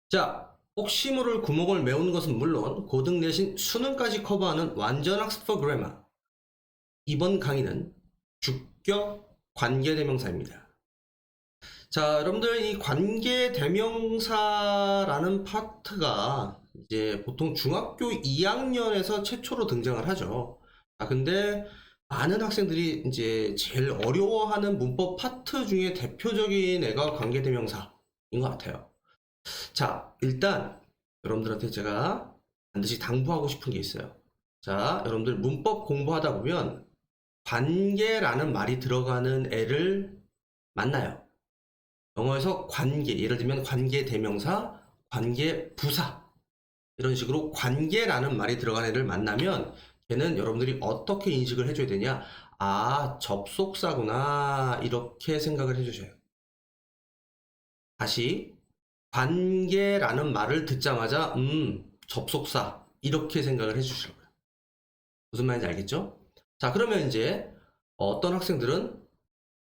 자, 혹시 모를 구멍을 메우는 것은 물론 고등 내신 수능까지 커버하는 완전 학습 for grammar. 이번 강의는 주격 관계대명사입니다. 자, 여러분들 이 관계대명사라는 파트가 이제 보통 중학교 2학년에서 최초로 등장을 하죠. 근데 많은 학생들이 이제 제일 어려워하는 문법 파트 중에 대표적인 애가 관계대명사인 것 같아요. 자, 일단 여러분들한테 제가 반드시 당부하고 싶은 게 있어요. 자, 여러분들 문법 공부하다 보면 관계라는 말이 들어가는 애를 만나요. 영어에서 관계, 예를 들면 관계 대명사, 관계 부사 이런 식으로 관계라는 말이 들어가는 애를 만나면 걔는 여러분들이 어떻게 인식을 해줘야 되냐? 아, 접속사구나, 이렇게 생각을 해주셔요. 다시 관계라는 말을 듣자마자 접속사, 이렇게 생각을 해주시라고요. 무슨 말인지 알겠죠? 자, 그러면 이제 어떤 학생들은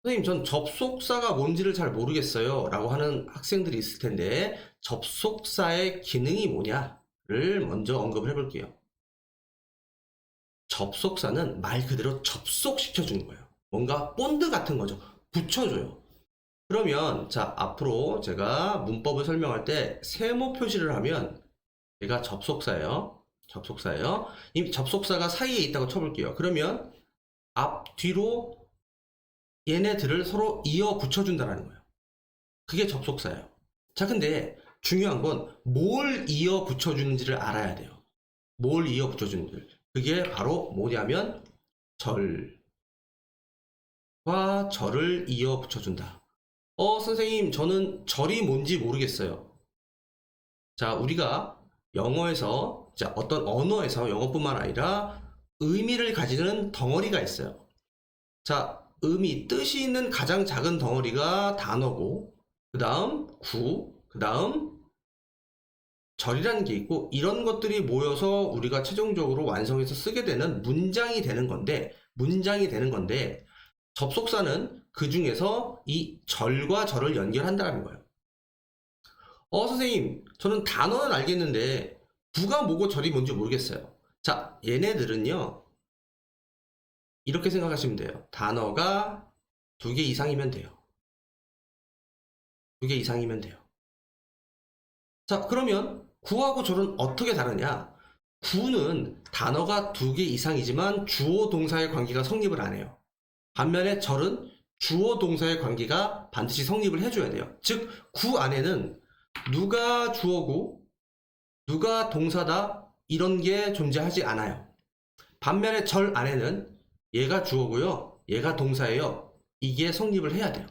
선생님, 전 접속사가 뭔지를 잘 모르겠어요 라고 하는 학생들이 있을 텐데, 접속사의 기능이 뭐냐를 먼저 언급을 해볼게요. 접속사는 말 그대로 접속시켜주는 거예요. 뭔가 본드 같은 거죠. 붙여줘요. 그러면 자, 앞으로 제가 문법을 설명할 때 세모 표시를 하면 얘가 접속사예요. 접속사예요. 이 접속사가 사이에 있다고 쳐볼게요. 그러면 앞, 뒤로 얘네들을 서로 이어 붙여준다는 거예요. 그게 접속사예요. 자, 근데 중요한 건 뭘 이어 붙여주는지를 알아야 돼요. 뭘 이어 붙여주는지. 그게 바로 뭐냐면 절과 절을 이어 붙여준다. 선생님, 저는 절이 뭔지 모르겠어요. 자, 우리가 영어에서, 자, 어떤 언어에서 영어뿐만 아니라 의미를 가지는 덩어리가 있어요. 자, 뜻이 있는 가장 작은 덩어리가 단어고, 그 다음 구, 그 다음 절이라는 게 있고, 이런 것들이 모여서 우리가 최종적으로 완성해서 쓰게 되는 문장이 되는 건데, 접속사는 그 중에서 이 절과 절을 연결한다는 거예요. 선생님, 저는 단어는 알겠는데 구가 뭐고 절이 뭔지 모르겠어요. 자, 얘네들은요, 이렇게 생각하시면 돼요. 단어가 2개 이상이면 돼요. 2개 이상이면 돼요. 자, 그러면 구하고 절은 어떻게 다르냐? 구는 단어가 2개 이상이지만 주어 동사의 관계가 성립을 안 해요. 반면에 절은 주어 동사의 관계가 반드시 성립을 해줘야 돼요. 즉, 구 안에는 누가 주어고 누가 동사다 이런 게 존재하지 않아요. 반면에 절 안에는 얘가 주어고요, 얘가 동사예요. 이게 성립을 해야 돼요.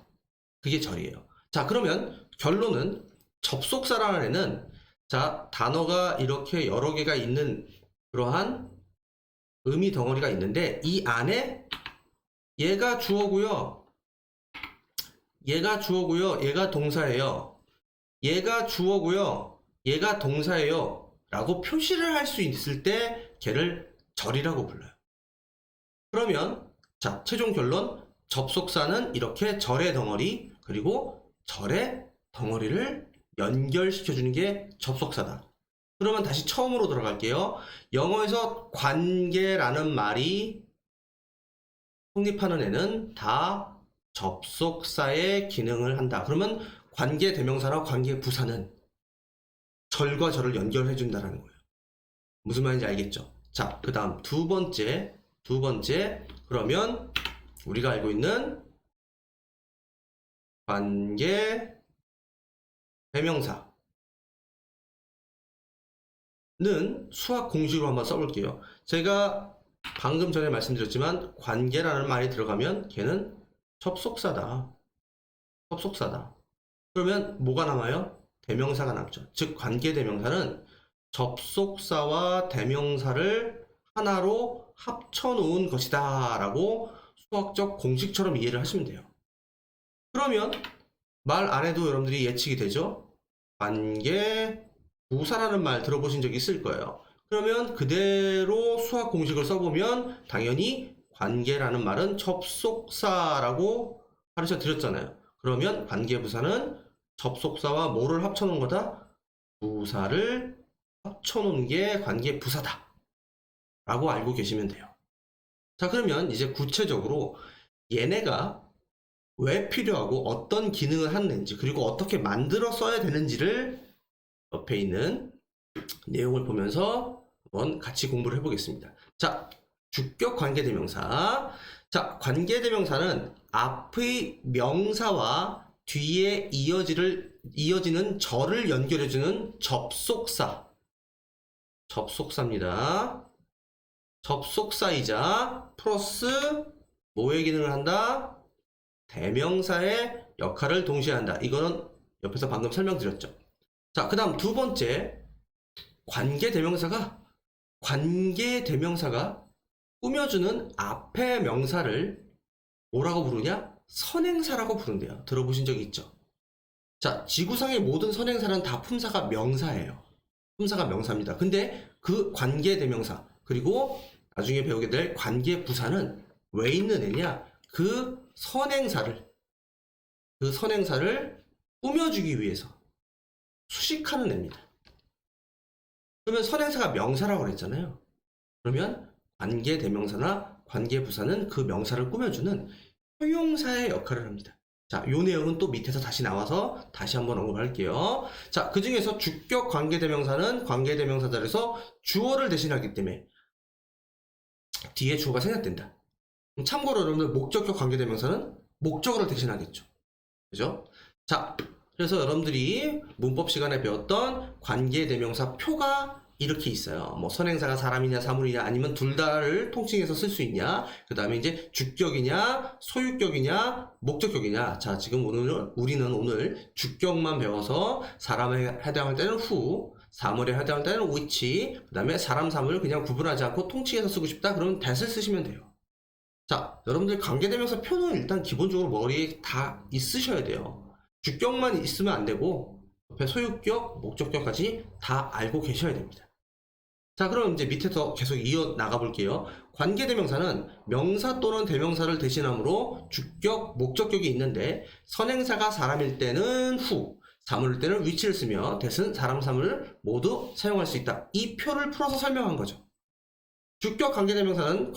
그게 절이에요. 자, 그러면 결론은 접속사라는 애는, 자, 단어가 이렇게 여러 개가 있는 그러한 의미 덩어리가 있는데, 이 안에 얘가 주어고요, 얘가 동사예요. 얘가 주어고요, 얘가 동사예요 라고 표시를 할 수 있을 때 걔를 절이라고 불러요. 그러면 자, 최종 결론, 접속사는 이렇게 절의 덩어리, 그리고 절의 덩어리를 연결시켜주는 게 접속사다. 그러면 다시 처음으로 들어갈게요. 영어에서 관계라는 말이 성립하는 애는 다 접속사의 기능을 한다. 그러면 관계 대명사나 관계 부사는 절과 절을 연결해 준다는 거예요. 무슨 말인지 알겠죠? 자, 그 다음 두 번째, 그러면 우리가 알고 있는 관계 대명사는 수학 공식으로 한번 써볼게요. 제가 방금 전에 말씀드렸지만 관계라는 말이 들어가면 걔는 접속사다. 그러면 뭐가 남아요? 대명사가 남죠. 즉 관계대명사는 접속사와 대명사를 하나로 합쳐놓은 것이다 라고 수학적 공식처럼 이해를 하시면 돼요. 그러면 말 안 해도 여러분들이 예측이 되죠? 관계부사라는 말 들어보신 적이 있을 거예요. 그러면 그대로 수학 공식을 써보면 당연히 관계라는 말은 접속사라고 가르쳐 드렸잖아요. 그러면 관계부사는 접속사와 뭐를 합쳐놓은 거다? 부사를 합쳐놓은 게 관계부사다 라고 알고 계시면 돼요. 자, 그러면 이제 구체적으로 얘네가 왜 필요하고 어떤 기능을 하는지, 그리고 어떻게 만들어 써야 되는지를 옆에 있는 내용을 보면서 한번 같이 공부를 해보겠습니다. 자, 주격 관계대명사. 자, 관계대명사는 앞의 명사와 뒤에 이어지는 절을 연결해주는 접속사입니다. 접속사이자 플러스 뭐의 기능을 한다? 대명사의 역할을 동시에 한다. 이거는 옆에서 방금 설명드렸죠. 자, 그 다음 두 번째, 관계대명사가 꾸며주는 앞의 명사를 뭐라고 부르냐? 선행사라고 부른대요. 들어보신 적 있죠? 자, 지구상의 모든 선행사는 다 품사가 명사예요. 품사가 명사입니다. 근데 그 관계대명사, 그리고 나중에 배우게 될 관계부사는 왜 있는 애냐? 그 선행사를 꾸며주기 위해서 수식하는 애입니다. 그러면 선행사가 명사라고 그랬잖아요. 그러면 관계대명사나 관계부사는 그 명사를 꾸며주는 효용사의 역할을 합니다. 자, 요 내용은 또 밑에서 다시 나와서 다시 한번 언급할게요. 자, 그 중에서 주격 관계대명사는 관계대명사 자리에서 주어를 대신하기 때문에 뒤에 주어가 생략된다. 참고로 여러분들 목적격 관계대명사는 목적어를 대신하겠죠. 그죠? 자, 그래서 여러분들이 문법 시간에 배웠던 관계대명사 표가 이렇게 있어요. 뭐 선행사가 사람이냐 사물이냐 아니면 둘 다를 통칭해서 쓸 수 있냐, 그 다음에 이제 주격이냐 소유격이냐 목적격이냐. 자, 지금 우리는 오늘 주격만 배워서 사람에 해당할 때는 who, 사물에 해당할 때는 which, 그 다음에 사람 사물을 그냥 구분하지 않고 통칭해서 쓰고 싶다 그러면 that을 쓰시면 돼요. 자, 여러분들 관계대명사 표는 일단 기본적으로 머리에 다 있으셔야 돼요. 주격만 있으면 안 되고 옆에 소유격, 목적격까지 다 알고 계셔야 됩니다. 자, 그럼 이제 밑에서 계속 이어 나가 볼게요. 관계대명사는 명사 또는 대명사를 대신하므로 주격, 목적격이 있는데 선행사가 사람일 때는 who, 사물일 때는 which를 쓰며 that은 사람, 사물을 모두 사용할 수 있다. 이 표를 풀어서 설명한 거죠. 주격 관계대명사는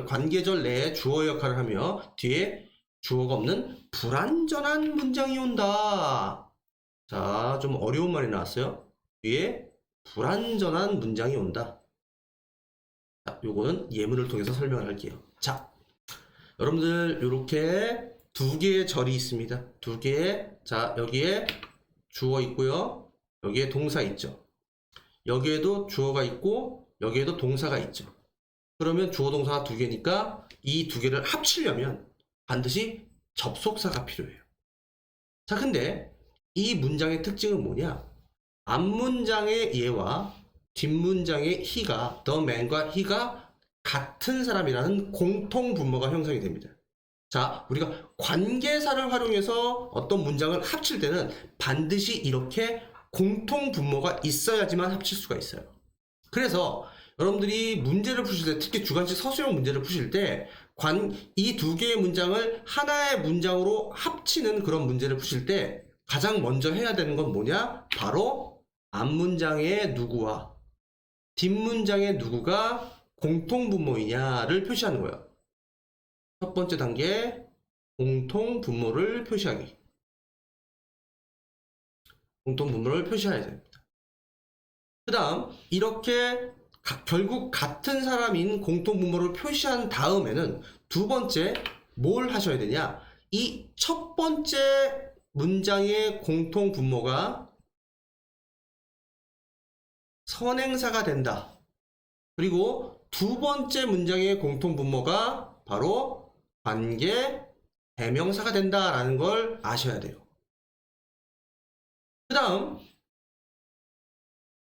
관계절 내에 주어 역할을 하며 뒤에 주어가 없는 불완전한 문장이 온다. 자, 좀 어려운 말이 나왔어요. 뒤에 불완전한 문장이 온다. 자, 요거는 예문을 통해서 설명을 할게요. 자, 여러분들 이렇게 두 개의 절이 있습니다. 두 개의, 자, 여기에 주어 있고요. 여기에 동사 있죠. 여기에도 주어가 있고 여기에도 동사가 있죠. 그러면 주어 동사가 두 개니까 이 두 개를 합치려면 반드시 접속사가 필요해요. 자, 근데 이 문장의 특징은 뭐냐? 앞문장의 얘와 뒷문장의 he가, the man과 he가 같은 사람이라는 공통 분모가 형성이 됩니다. 자, 우리가 관계사를 활용해서 어떤 문장을 합칠 때는 반드시 이렇게 공통 분모가 있어야지만 합칠 수가 있어요. 그래서 여러분들이 문제를 푸실 때, 특히 주관식 서술형 문제를 푸실 때 이 두 개의 문장을 하나의 문장으로 합치는 그런 문제를 푸실 때 가장 먼저 해야 되는 건 뭐냐? 바로 앞문장의 누구와 뒷문장의 누구가 공통분모이냐를 표시하는 거예요. 첫 번째 단계, 공통분모를 표시하기. 공통분모를 표시해야 됩니다. 그 다음 이렇게 결국 같은 사람인 공통분모를 표시한 다음에는 두 번째 뭘 하셔야 되냐? 이 첫 번째 문장의 공통분모가 선행사가 된다. 그리고 두 번째 문장의 공통분모가 바로 관계 대명사가 된다라는 걸 아셔야 돼요. 그 다음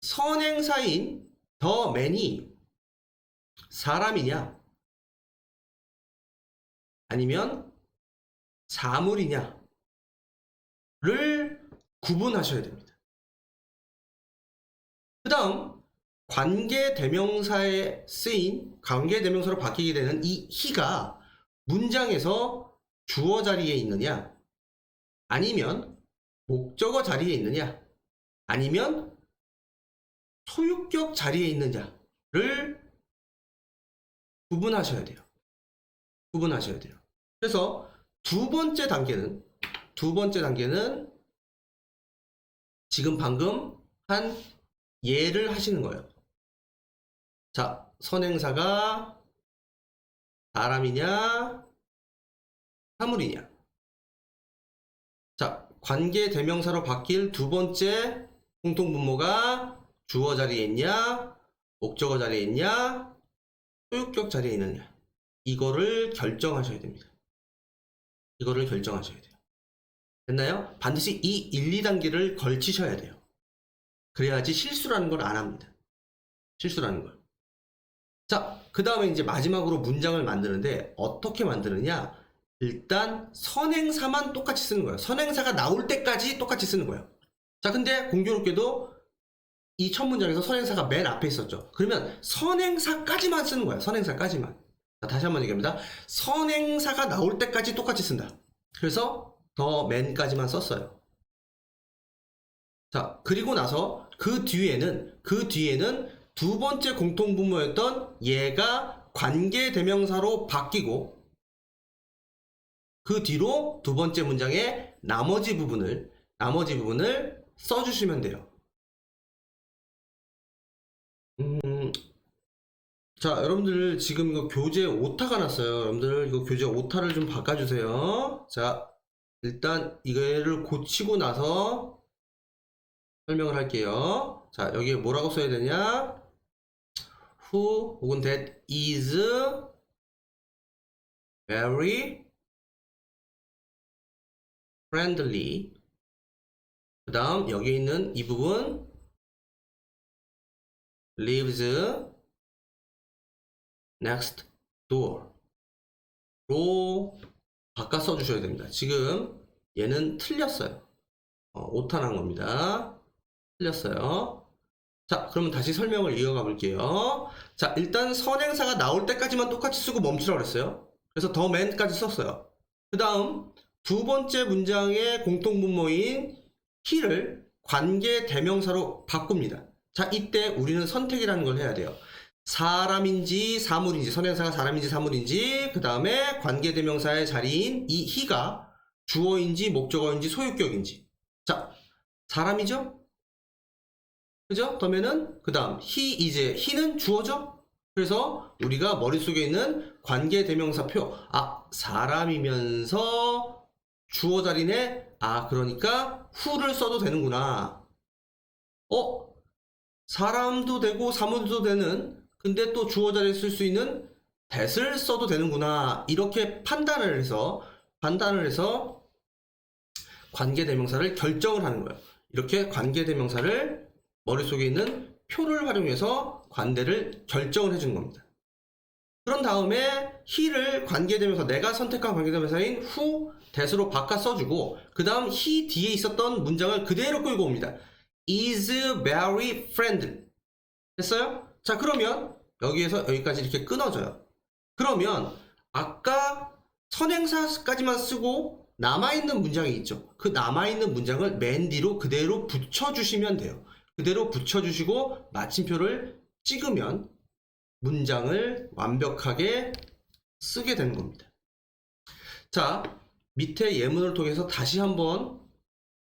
선행사인 the man이 사람이냐 아니면 사물이냐를 구분하셔야 됩니다. 그 다음 관계대명사에 쓰인 관계대명사로 바뀌게 되는 이 he가 문장에서 주어 자리에 있느냐, 아니면 목적어 자리에 있느냐, 아니면 소유격 자리에 있느냐를 구분하셔야 돼요. 구분하셔야 돼요. 그래서 두 번째 단계는 지금 방금 한 예를 하시는 거예요. 자, 선행사가 사람이냐, 사물이냐. 자, 관계대명사로 바뀔 두 번째 공통분모가 주어 자리에 있냐, 목적어 자리에 있냐, 소유격 자리에 있느냐. 이거를 결정하셔야 됩니다. 이거를 결정하셔야 돼요. 됐나요? 반드시 이 1, 2단계를 걸치셔야 돼요. 그래야지 실수라는 걸 안 합니다. 실수라는 걸. 자, 그 다음에 이제 마지막으로 문장을 만드는데 어떻게 만드느냐? 일단 선행사만 똑같이 쓰는 거예요. 선행사가 나올 때까지 똑같이 쓰는 거예요. 자, 근데 공교롭게도 이 첫 문장에서 선행사가 맨 앞에 있었죠. 그러면 선행사까지만 쓰는 거예요. 선행사까지만. 자, 다시 한번 얘기합니다. 선행사가 나올 때까지 똑같이 쓴다. 그래서 더 맨까지만 썼어요. 자, 그리고 나서 그 뒤에는 두 번째 공통분모였던 얘가 관계대명사로 바뀌고, 그 뒤로 두 번째 문장의 나머지 부분을 써주시면 돼요. 자, 여러분들 지금 이거 교재 오타가 났어요. 여러분들 이거 교재 오타를 좀 바꿔주세요. 자, 일단 이거를 고치고 나서 설명을 할게요. 자, 여기에 뭐라고 써야 되냐? Who 혹은 that is very friendly. 그 다음 여기 있는 이 부분 lives next door 로 바꿔 써주셔야 됩니다. 지금 얘는 틀렸어요. 오타 난 겁니다. 틀렸어요. 자, 그러면 다시 설명을 이어가 볼게요. 자, 일단 선행사가 나올 때까지만 똑같이 쓰고 멈추라고 그랬어요. 그래서 더 맨까지 썼어요. 그 다음 두 번째 문장의 공통분모인 he를 관계대명사로 바꿉니다. 자, 이때 우리는 선택이라는 걸 해야 돼요. 사람인지 사물인지, 선행사가 사람인지 사물인지, 그 다음에 관계대명사의 자리인 이 he가 주어인지 목적어인지 소유격인지. 자, 사람이죠? 그죠? 그러면은 그 다음 he는 주어죠? 그래서 우리가 머릿속에 있는 관계대명사표, 사람이면서 주어 자리네. 그러니까 who를 써도 되는구나. 사람도 되고 사물도 되는, 근데 또 주어 자리에 쓸 수 있는 that을 써도 되는구나. 이렇게 판단을 해서 관계대명사를 결정을 하는 거예요. 이렇게 관계대명사를 머릿속에 있는 표를 활용해서 관대를 결정을 해주는 겁니다. 그런 다음에 he를 관계대명사, 내가 선택한 관계대명사인 who, that으로 바꿔 써주고, 그 다음 he 뒤에 있었던 문장을 그대로 끌고 옵니다. is very friendly. 됐어요? 자, 그러면 여기에서 여기까지 이렇게 끊어져요. 그러면 아까 선행사까지만 쓰고 남아있는 문장이 있죠. 그 남아있는 문장을 맨 뒤로 그대로 붙여주시면 돼요. 그대로 붙여주시고 마침표를 찍으면 문장을 완벽하게 쓰게 되는 겁니다. 자, 밑에 예문을 통해서 다시 한번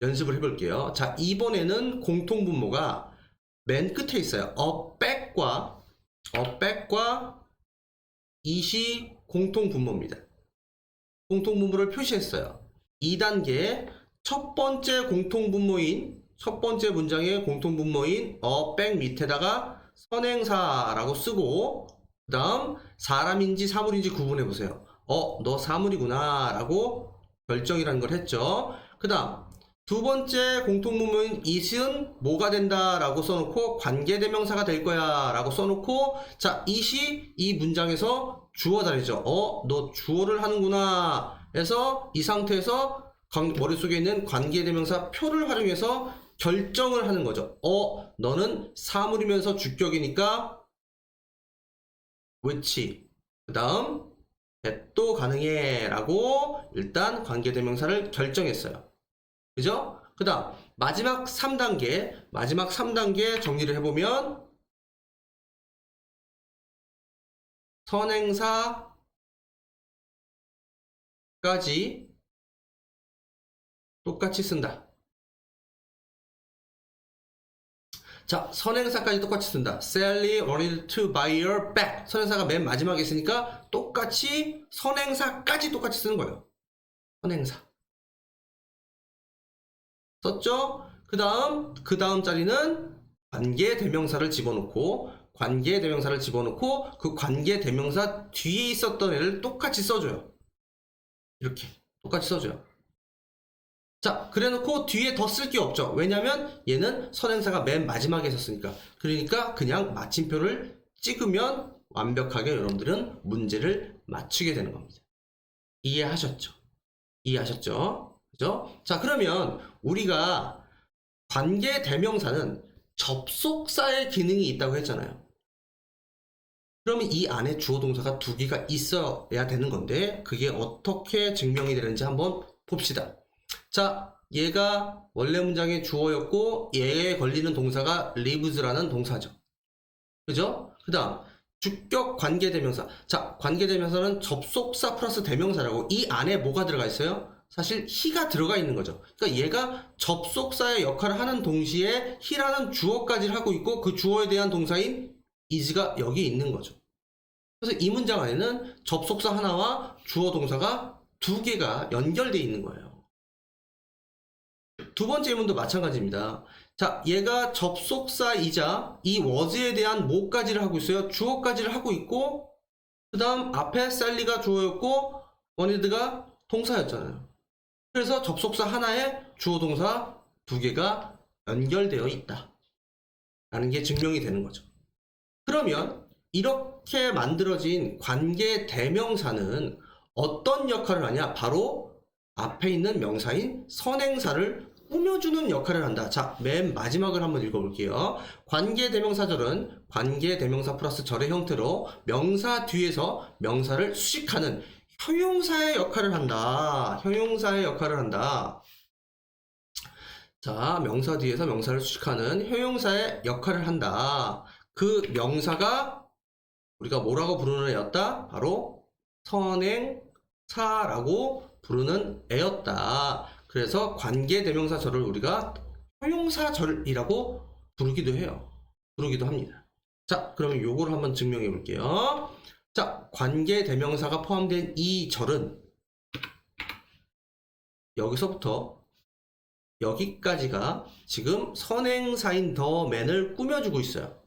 연습을 해볼게요. 자, 이번에는 공통분모가 맨 끝에 있어요. back과 it이 공통분모입니다. 공통분모를 표시했어요. 2단계 첫 번째 문장의 공통분모인 back 밑에다가 선행사라고 쓰고, 그 다음 사람인지 사물인지 구분해 보세요. 너 사물이구나 라고 결정이라는 걸 했죠. 그 다음 두 번째 공통분모인 it은 뭐가 된다 라고 써놓고 관계대명사가 될 거야 라고 써놓고, 자, it이 이 문장에서 주어 자리죠. 너 주어를 하는구나 해서 이 상태에서 머릿속에 있는 관계대명사 표를 활용해서 결정을 하는 거죠. 너는 사물이면서 주격이니까 which 그 다음 that도 가능해 라고 일단 관계대명사를 결정했어요. 그죠? 그 다음 마지막 3단계 정리를 해보면 선행사까지 똑같이 쓴다. 자, 선행사까지 똑같이 쓴다. Sally wanted to buy your bag. 선행사가 맨 마지막에 있으니까 똑같이 선행사까지 똑같이 쓰는 거예요. 선행사. 썼죠? 그 다음 자리는 관계대명사를 집어넣고 그 관계대명사 뒤에 있었던 애를 똑같이 써줘요. 이렇게 똑같이 써줘요. 자, 그래놓고 뒤에 더 쓸 게 없죠. 왜냐면 얘는 선행사가 맨 마지막에 있었으니까. 그러니까 그냥 마침표를 찍으면 완벽하게 여러분들은 문제를 맞추게 되는 겁니다. 이해하셨죠? 그죠? 자, 그러면 우리가 관계대명사는 접속사의 기능이 있다고 했잖아요. 그러면 이 안에 주어 동사가 2개가 있어야 되는 건데 그게 어떻게 증명이 되는지 한번 봅시다. 자, 얘가 원래 문장의 주어였고 얘에 걸리는 동사가 lives라는 동사죠. 그죠? 그 다음 주격 관계대명사. 자, 관계대명사는 접속사 플러스 대명사라고 이 안에 뭐가 들어가 있어요? 사실 he가 들어가 있는 거죠. 그러니까 얘가 접속사의 역할을 하는 동시에 he라는 주어까지를 하고 있고 그 주어에 대한 동사인 is가 여기 있는 거죠. 그래서 이 문장 안에는 접속사 하나와 주어 동사가 2개가 연결되어 있는 거예요. 두 번째 예문도 마찬가지입니다. 자, 얘가 접속사이자 이 was에 대한 뭐까지를 하고 있어요? 주어까지를 하고 있고 그 다음 앞에 셀리가 주어였고 원니드가 동사였잖아요. 그래서 접속사 하나에 주어 동사 2개가 연결되어 있다 라는 게 증명이 되는 거죠. 그러면 이렇게 만들어진 관계대명사는 어떤 역할을 하냐? 바로 앞에 있는 명사인 선행사를 꾸며주는 역할을 한다. 자, 맨 마지막을 한번 읽어볼게요. 관계대명사절은 관계대명사 플러스 절의 형태로 명사 뒤에서 명사를 수식하는 형용사의 역할을 한다. 자, 명사 뒤에서 명사를 수식하는 형용사의 역할을 한다. 그 명사가 우리가 뭐라고 부르는 애였다? 바로 선행사라고 부르는 애였다. 그래서 관계대명사절을 우리가 형용사절이라고 부르기도 합니다. 자, 그러면 요거를 한번 증명해 볼게요. 자, 관계대명사가 포함된 이 절은 여기서부터 여기까지가 지금 선행사인 the man을 꾸며주고 있어요.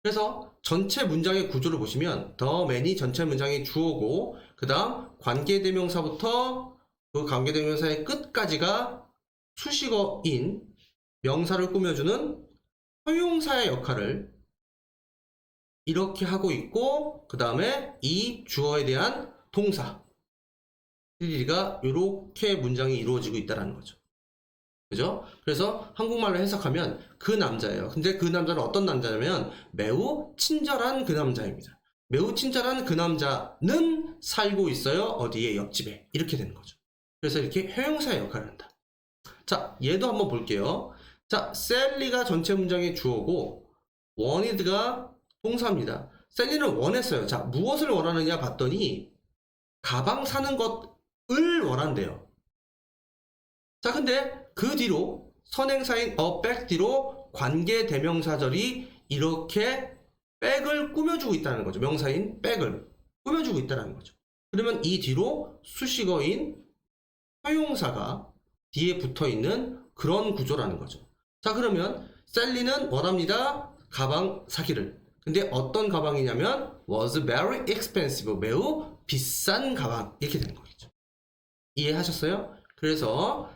그래서 전체 문장의 구조를 보시면 the man이 전체 문장의 주어고 그 다음 관계대명사부터 그 관계대명사의 끝까지가 수식어인 명사를 꾸며주는 형용사의 역할을 이렇게 하고 있고 그 다음에 이 주어에 대한 동사 가 이렇게 문장이 이루어지고 있다는 거죠. 그죠? 그래서 한국말로 해석하면 그 남자예요. 근데 그 남자는 어떤 남자냐면 매우 친절한 그 남자입니다. 매우 친절한 그 남자는 살고 있어요. 어디에? 옆집에. 이렇게 되는 거죠. 그래서 이렇게 형용사의 역할을 한다. 자, 얘도 한번 볼게요. 자, 셀리가 전체 문장의 주어고 wanted가 동사입니다. 셀리는 원했어요. 자, 무엇을 원하느냐 봤더니 가방 사는 것을 원한대요. 자, 근데 그 뒤로 선행사인 a bag 뒤로 관계대명사절이 이렇게 백을 꾸며주고 있다는 거죠. 명사인 백을 꾸며주고 있다는 거죠. 그러면 이 뒤로 수식어인 형용사가 뒤에 붙어있는 그런 구조라는 거죠. 자, 그러면 셀리는 원합니다. 가방 사기를. 근데 어떤 가방이냐면 was very expensive. 매우 비싼 가방. 이렇게 되는 거겠죠. 이해하셨어요? 그래서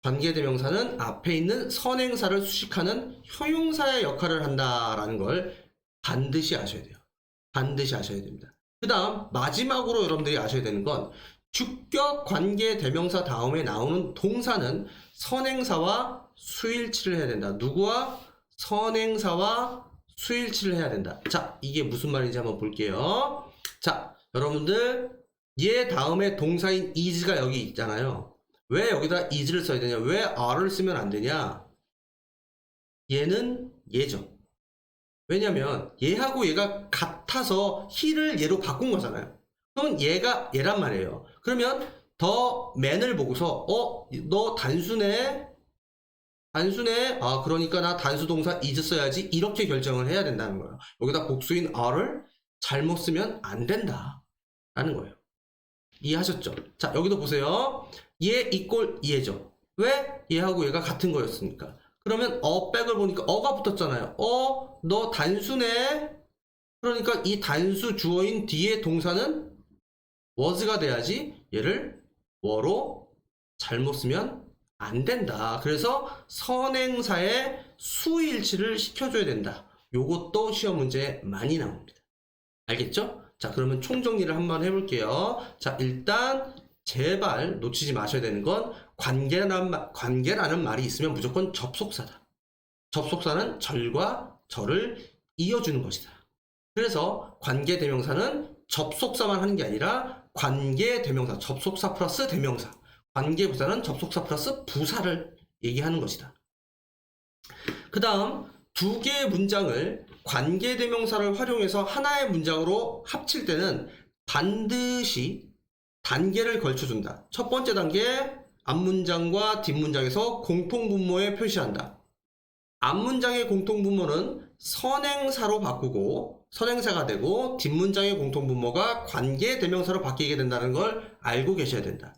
관계대명사는 앞에 있는 선행사를 수식하는 형용사의 역할을 한다라는 걸 반드시 아셔야 돼요. 반드시 아셔야 됩니다. 그 다음 마지막으로 여러분들이 아셔야 되는 건 주격 관계 대명사 다음에 나오는 동사는 선행사와 수일치를 해야 된다. 누구와? 선행사와 수일치를 해야 된다. 자, 이게 무슨 말인지 한번 볼게요. 자, 여러분들 얘 다음에 동사인 is가 여기 있잖아요. 왜 여기다 is를 써야 되냐? 왜 are를 쓰면 안 되냐? 얘는 얘죠. 왜냐면 얘하고 얘가 같아서 he를 얘로 바꾼 거잖아요. 그럼 얘가 얘란 말이에요. 그러면 더 man을 보고서 너 단수네. 그러니까 나 단수 동사 is 써야지, 이렇게 결정을 해야 된다는 거예요. 여기다 복수인 are를 잘못 쓰면 안 된다 라는 거예요. 이해하셨죠? 자, 여기도 보세요. 얘 이꼴 얘죠. 왜? 얘하고 얘가 같은 거였으니까. 그러면 백을 보니까 어가 붙었잖아요. 너 단수네. 그러니까 이 단수 주어인 뒤에 동사는 was가 돼야지 얘를 were로 잘못 쓰면 안 된다. 그래서 선행사의 수일치를 시켜줘야 된다. 요것도 시험 문제에 많이 나옵니다. 알겠죠? 자, 그러면 총정리를 한번 해볼게요. 자, 일단 제발 놓치지 마셔야 되는 건 관계라는 말이 있으면 무조건 접속사다. 접속사는 절과 절을 이어주는 것이다. 그래서 관계대명사는 접속사만 하는 게 아니라 관계대명사, 접속사 플러스 대명사, 관계부사는 접속사 플러스 부사를 얘기하는 것이다. 그 다음 두 개의 문장을 관계대명사를 활용해서 하나의 문장으로 합칠 때는 반드시 단계를 걸쳐준다. 첫 번째 단계, 앞문장과 뒷문장에서 공통분모에 표시한다. 앞문장의 공통분모는 선행사로 바꾸고 선행사가 되고, 뒷문장의 공통분모가 관계대명사로 바뀌게 된다는 걸 알고 계셔야 된다.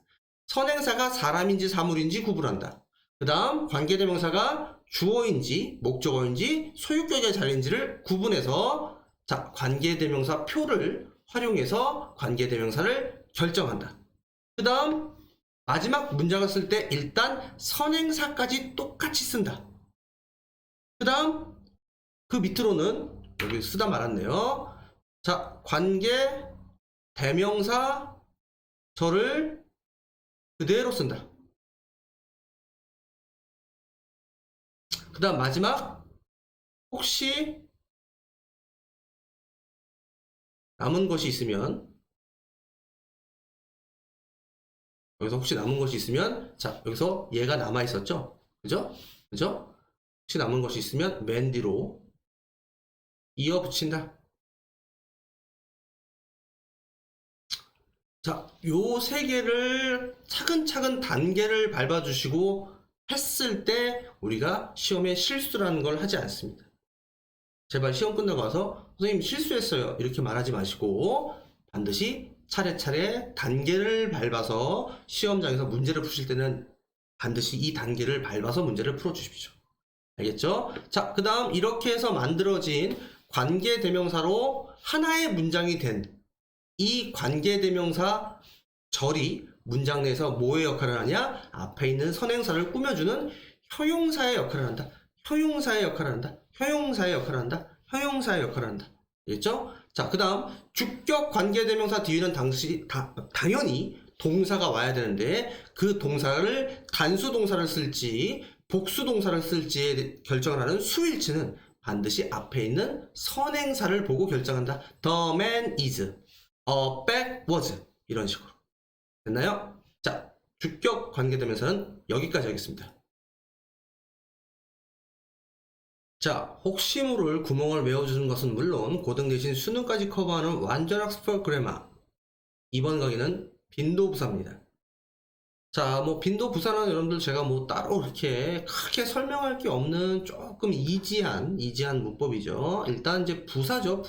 선행사가 사람인지 사물인지 구분한다. 그 다음 관계대명사가 주어인지 목적어인지 소유격의 자리인지를 구분해서 관계대명사 표를 활용해서 관계대명사를 결정한다. 그 다음 마지막 문장을 쓸 때 일단 선행사까지 똑같이 쓴다. 그 다음 그 밑으로는 여기 쓰다 말았네요. 자, 관계대명사 절을 그대로 쓴다. 그 다음 마지막, 혹시 남은 것이 있으면, 여기서 혹시 남은 것이 있으면, 자, 여기서 얘가 남아 있었죠? 그죠? 혹시 남은 것이 있으면 맨 뒤로 이어 붙인다. 자, 요 세 개를 차근차근 단계를 밟아주시고 했을 때 우리가 시험에 실수라는 걸 하지 않습니다. 제발 시험 끝나고 와서 선생님 실수했어요 이렇게 말하지 마시고 반드시 차례차례 단계를 밟아서 시험장에서 문제를 푸실 때는 반드시 이 단계를 밟아서 문제를 풀어주십시오. 알겠죠? 자, 그 다음 이렇게 해서 만들어진 관계대명사로 하나의 문장이 된 이 관계대명사 절이 문장 내에서 뭐의 역할을 하냐? 앞에 있는 선행사를 꾸며주는 형용사의 역할을 한다. 형용사의 역할을 한다. 형용사의 역할을 한다. 형용사의 역할을 한다. 알겠죠? 자, 그 다음 주격 관계대명사 뒤에는 당연히 동사가 와야 되는데 그 동사를 단수 동사를 쓸지 복수 동사를 쓸지에 결정을 하는 수일치는 반드시 앞에 있는 선행사를 보고 결정한다. The man is, a bag was, 이런 식으로. 됐나요? 자, 주격 관계대명사는 여기까지 하겠습니다. 자, 혹시 모를 구멍을 외워주는 것은 물론 고등 대신 수능까지 커버하는 완전 학습 그래마. 이번 강의는 빈도부사입니다. 자, 빈도부사는 여러분들 제가 따로 이렇게 크게 설명할 게 없는 조금 이지한 문법이죠. 일단 이제 부사죠,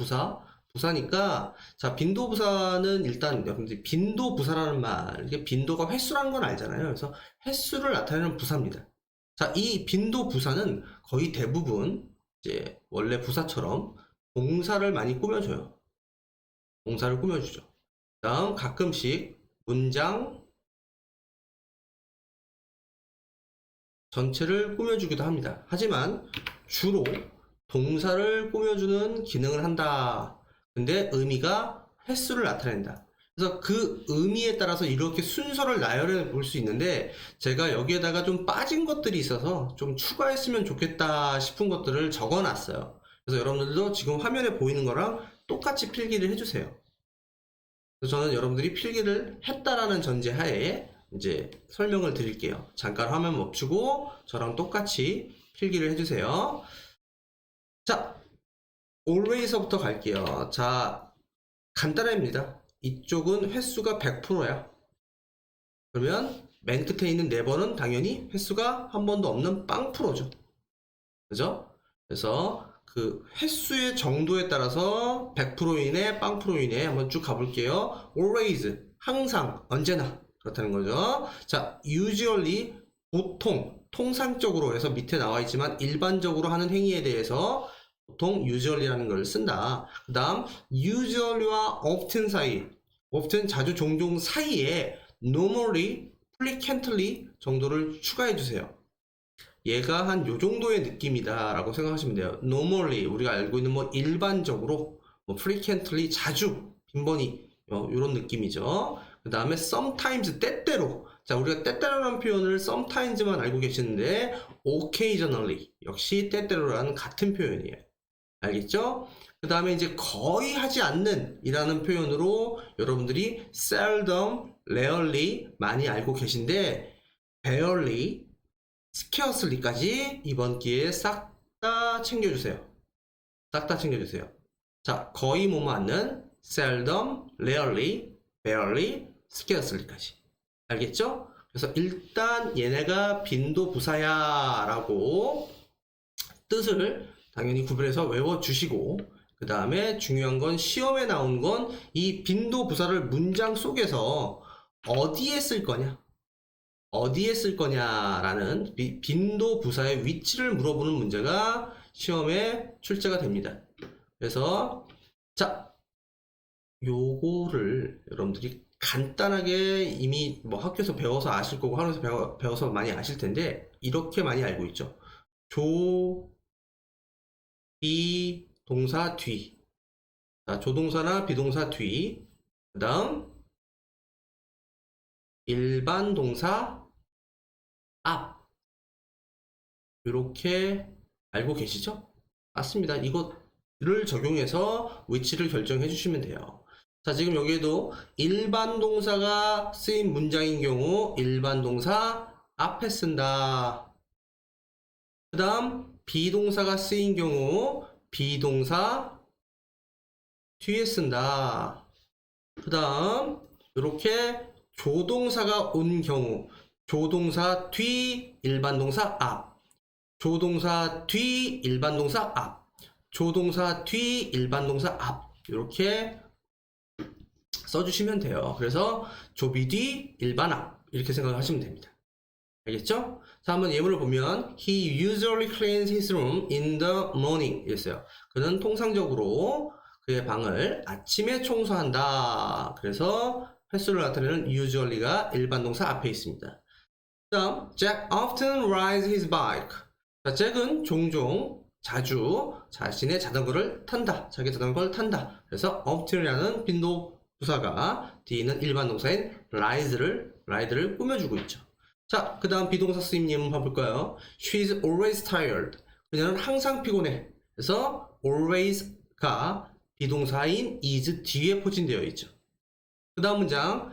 부사니까. 자, 빈도부사는 일단 여러분들 빈도부사라는 말, 이게 빈도가 횟수라는 건 알잖아요. 그래서 횟수를 나타내는 부사입니다. 자, 이 빈도부사는 거의 대부분 이제 원래 부사처럼 동사를 많이 꾸며줘요. 동사를 꾸며주죠. 다음 가끔씩 문장 전체를 꾸며주기도 합니다. 하지만 주로 동사를 꾸며주는 기능을 한다. 근데 의미가 횟수를 나타낸다. 그래서 그 의미에 따라서 이렇게 순서를 나열해 볼 수 있는데, 제가 여기에다가 좀 빠진 것들이 있어서 좀 추가했으면 좋겠다 싶은 것들을 적어 놨어요. 그래서 여러분들도 지금 화면에 보이는 거랑 똑같이 필기를 해주세요. 그래서 저는 여러분들이 필기를 했다라는 전제 하에 이제 설명을 드릴게요. 잠깐 화면 멈추고 저랑 똑같이 필기를 해주세요. 자, always부터 갈게요. 자, 간단합니다. 이쪽은 횟수가 100%야. 그러면 맨 끝에 있는 4번은 당연히 횟수가 한 번도 없는 빵 프로죠. 그죠? 그래서 그 횟수의 정도에 따라서 100%이네, 빵 프로이네 한번 쭉 가볼게요. always, 항상, 언제나 그렇다는 거죠. 자, usually, 보통, 통상적으로 해서 밑에 나와 있지만 일반적으로 하는 행위에 대해서 보통 usually라는 걸 쓴다. 그 다음 usually와 often 사이, often 자주 종종 사이에 normally, frequently 정도를 추가해 주세요. 얘가 한 요 정도의 느낌이다 라고 생각하시면 돼요. normally 우리가 알고 있는 뭐 일반적으로, 뭐 frequently 자주, 빈번히 요런 느낌이죠. 그 다음에 sometimes 때때로. 자, 우리가 때때로라는 표현을 sometimes만 알고 계시는데 occasionally 역시 때때로라는 같은 표현이에요. 알겠죠? 그 다음에 이제 거의 하지 않는 이라는 표현으로 여러분들이 seldom, rarely 많이 알고 계신데 barely, scarcely까지 이번 기회에 싹 다 챙겨주세요. 싹 다 챙겨주세요. 자, 거의 못 맞는 seldom, rarely, barely, scarcely까지. 알겠죠? 그래서 일단 얘네가 빈도부사야 라고 뜻을 당연히 구별해서 외워주시고, 그 다음에 중요한 건 시험에 나온 건 이 빈도부사를 문장 속에서 어디에 쓸 거냐, 어디에 쓸 거냐라는 빈도부사의 위치를 물어보는 문제가 시험에 출제가 됩니다. 그래서 자, 요거를 여러분들이 간단하게 이미 뭐 학교에서 배워서 아실 거고 하루에서 배워서 많이 아실 텐데 이렇게 많이 알고 있죠. 비동사 뒤. 자, 조동사나 비동사 뒤. 그 다음 일반 동사 앞. 이렇게 알고 계시죠? 맞습니다. 이것을 적용해서 위치를 결정해 주시면 돼요. 자, 지금 여기에도 일반 동사가 쓰인 문장인 경우 일반 동사 앞에 쓴다. 그 다음 비동사가 쓰인 경우 비동사 뒤에 쓴다. 그 다음 이렇게 조동사가 온 경우 조동사 뒤 일반 동사 앞, 조동사 뒤 일반 동사 앞, 조동사 뒤 일반 동사 앞 이렇게 써주시면 돼요. 그래서 조비 뒤 일반 앞 이렇게 생각하시면 됩니다. 알겠죠? 자, 한번 예문을 보면 He usually cleans his room in the morning 이랬어요. 그는 통상적으로 그의 방을 아침에 청소한다. 그래서 횟수를 나타내는 usually가 일반 동사 앞에 있습니다. 그 다음 Jack often rides his bike. 자, 잭은 종종 자주 자신의 자전거를 탄다. 자기 자전거를 탄다. 그래서 often이라는 빈도 부사가 뒤에 있는 일반 동사인 ride를 꾸며주고 있죠. 자, 그 다음 비동사 쓰임님 봐볼까요? She's always tired. 그녀는 항상 피곤해. 그래서 always가 비동사인 is 뒤에 포진되어 있죠. 그 다음 문장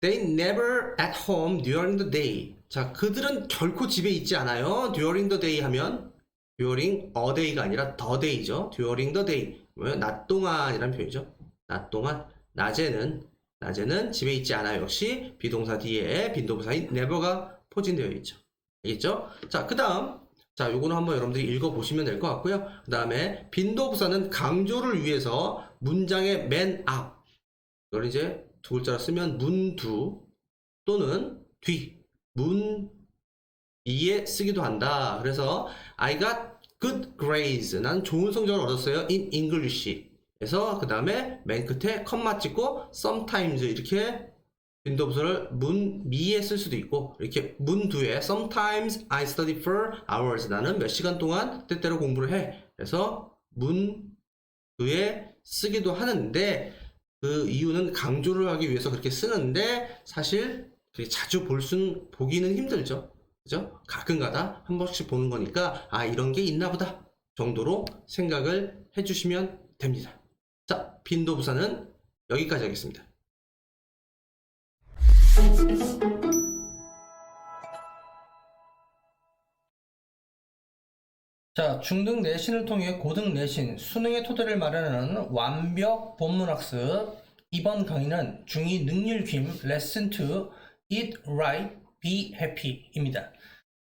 They never at home during the day. 자, 그들은 결코 집에 있지 않아요. during the day 하면 during a day가 아니라 the day죠. during the day. 낮 동안이라는 표현이죠. 낮 동안. 낮에는 집에 있지 않아요. 역시 비동사 뒤에 빈도부사인 never가 포진되어 있죠. 알겠죠? 자, 그 다음 자, 요거는 한번 여러분들이 읽어보시면 될 것 같고요. 그 다음에 빈도부사는 강조를 위해서 문장의 맨 앞, 이걸 이제 두 글자로 쓰면 문두 또는 뒤, 문 뒤에 쓰기도 한다. 그래서 I got good grades. 난 좋은 성적을 얻었어요. in English. 그래서 그 다음에 맨 끝에 컴마 찍고 sometimes 이렇게 빈도부사를 문 미에 쓸 수도 있고 이렇게 문 뒤에 sometimes I study for hours. 나는 몇 시간 동안 때때로 공부를 해. 그래서 문 뒤에 쓰기도 하는데 그 이유는 강조를 하기 위해서 그렇게 쓰는데 사실 그렇게 자주 보기는 힘들죠. 그죠? 가끔가다 한 번씩 보는 거니까 아 이런 게 있나 보다 정도로 생각을 해주시면 됩니다. 자, 빈도부사는 여기까지 하겠습니다. 자, 중등 내신을 통해 고등 내신, 수능의 토대를 마련하는 완벽 본문학습. 이번 강의는 중2 능률김 레슨 2 Eat Right, Be Happy 입니다.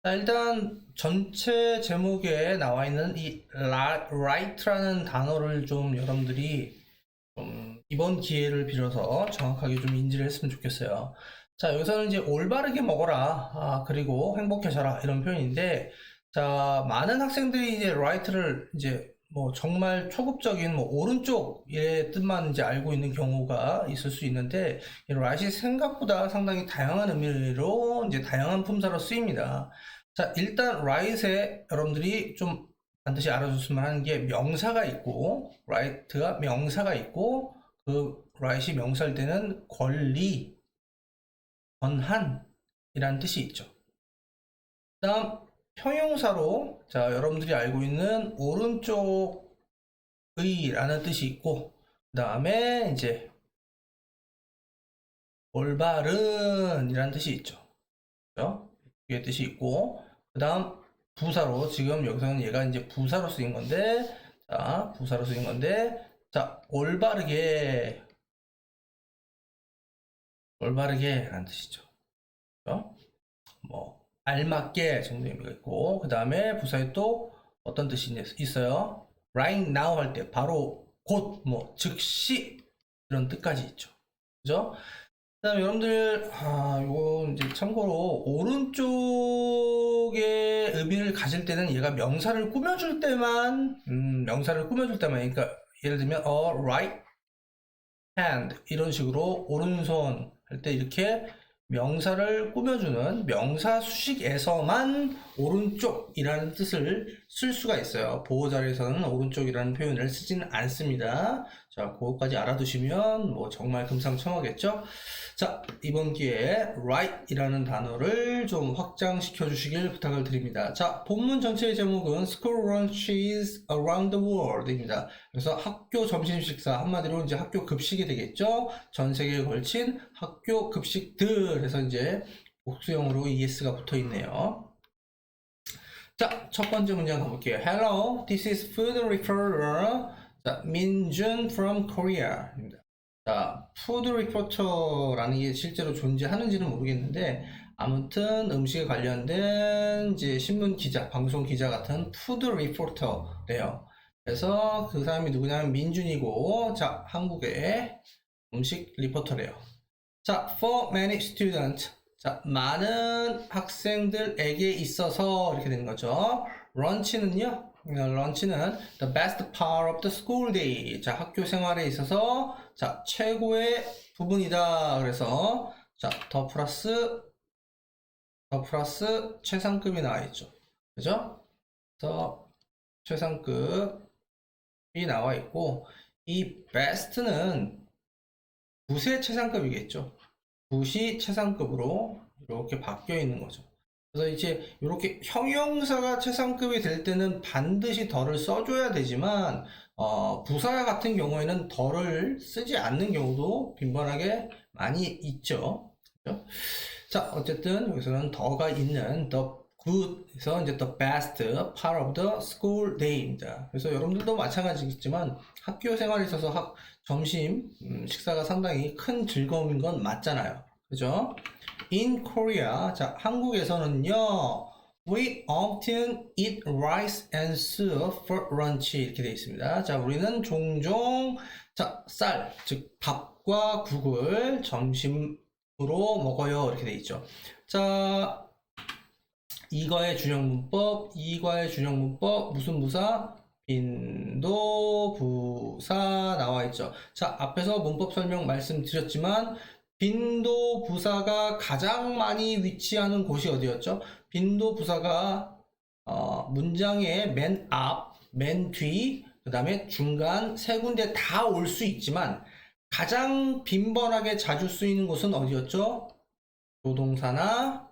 자, 일단 전체 제목에 나와 있는 이 right라는 단어를 좀 여러분들이 좀 이번 기회를 빌어서 정확하게 좀 인지를 했으면 좋겠어요. 자, 여기서는 이제 올바르게 먹어라, 그리고 행복해져라 이런 표현인데, 자, 많은 학생들이 이제 right를 이제 뭐 정말 초급적인 뭐 오른쪽의 뜻만 이제 알고 있는 경우가 있을 수 있는데, 이 right이 생각보다 상당히 다양한 의미로 이제 다양한 품사로 쓰입니다. 자, 일단 right에 여러분들이 좀 반드시 알아줬으면 하는 게 명사가 있고, right가 명사가 있고, 그 right이 명사일 때는 권리, 권한이라는 뜻이 있죠. 그 다음 형용사로 자 여러분들이 알고 있는 오른쪽의 라는 뜻이 있고, 그 다음에 이제 올바른 이라는 뜻이 있죠. 그죠? 이게 뜻이 있고, 그 다음 부사로 지금 여기서는 얘가 이제 부사로 쓰인 건데, 자 부사로 쓰인 건데, 자 올바르게 라는 뜻이죠. 그죠? 뭐 알맞게 정도 의미가 있고, 그 다음에 부사에 또 어떤 뜻이 있어요? right now 할 때 바로 곧, 뭐 즉시 이런 뜻까지 있죠. 그죠? 그 다음에 여러분들 이거 이제 참고로 오른쪽의 의미를 가질 때는 얘가 명사를 꾸며줄 때만 그러니까 예를 들면 right hand 이런 식으로 오른손 할 때 이렇게 명사를 꾸며주는 명사 수식에서만 오른쪽이라는 뜻을 쓸 수가 있어요. 보호자리에서는 오른쪽이라는 표현을 쓰지는 않습니다. 자, 그거까지 알아두시면 뭐 정말 금상첨화겠죠? 자, 이번 기회에 right이라는 단어를 좀 확장시켜 주시길 부탁을 드립니다. 자, 본문 전체의 제목은 School Lunches Around the World입니다. 그래서 학교 점심 식사, 한마디로 이제 학교 급식이 되겠죠? 전 세계에 걸친 학교 급식들 해서 이제 복수형으로 ES가 붙어 있네요. 자, 첫 번째 문장 가볼게요. Hello, this is food reporter 민준 from Korea입니다. 자, 푸드 리포터라는 게 실제로 존재하는지는 모르겠는데, 아무튼 음식에 관련된 이제 신문 기자, 방송 기자 같은 푸드 리포터래요. 그래서 그 사람이 누구냐면 민준이고, 자, 한국의 음식 리포터래요. 자, for many students. 자, 많은 학생들에게 있어서 이렇게 되는 거죠. 런치는요, 런치는 the best part of the school day. 자, 학교 생활에 있어서 자, 최고의 부분이다. 그래서 자, 더 플러스 최상급이 나와 있죠. 그죠? 더 최상급이 나와 있고, 이 best는 굿의 최상급이겠죠. 굿이 최상급으로 이렇게 바뀌어 있는 거죠. 그래서 이제 이렇게 형용사가 최상급이 될 때는 반드시 더를 써줘야 되지만, 부사 같은 경우에는 더를 쓰지 않는 경우도 빈번하게 많이 있죠. 그렇죠? 자, 어쨌든 여기서는 더가 있는 the good에서 이제 the best part of the school day입니다. 그래서 여러분들도 마찬가지겠지만 학교 생활에 있어서 점심 식사가 상당히 큰 즐거움인 건 맞잖아요. 그죠? In Korea, 자, 한국에서는요, we often eat rice and soup for lunch 이렇게 되어 있습니다. 자, 우리는 종종 자, 쌀, 즉 밥과 국을 점심으로 먹어요. 이렇게 되어 있죠. 자, 이과의 준형 문법, 이과의 준형 문법, 무슨 부사? 빈도 부사 나와 있죠. 자, 앞에서 문법 설명 말씀드렸지만 빈도 부사가 가장 많이 위치하는 곳이 어디였죠? 빈도 부사가 문장의 맨 앞, 맨 뒤, 그 다음에 중간 세 군데 다 올 수 있지만 가장 빈번하게 자주 쓰이는 곳은 어디였죠? 조동사나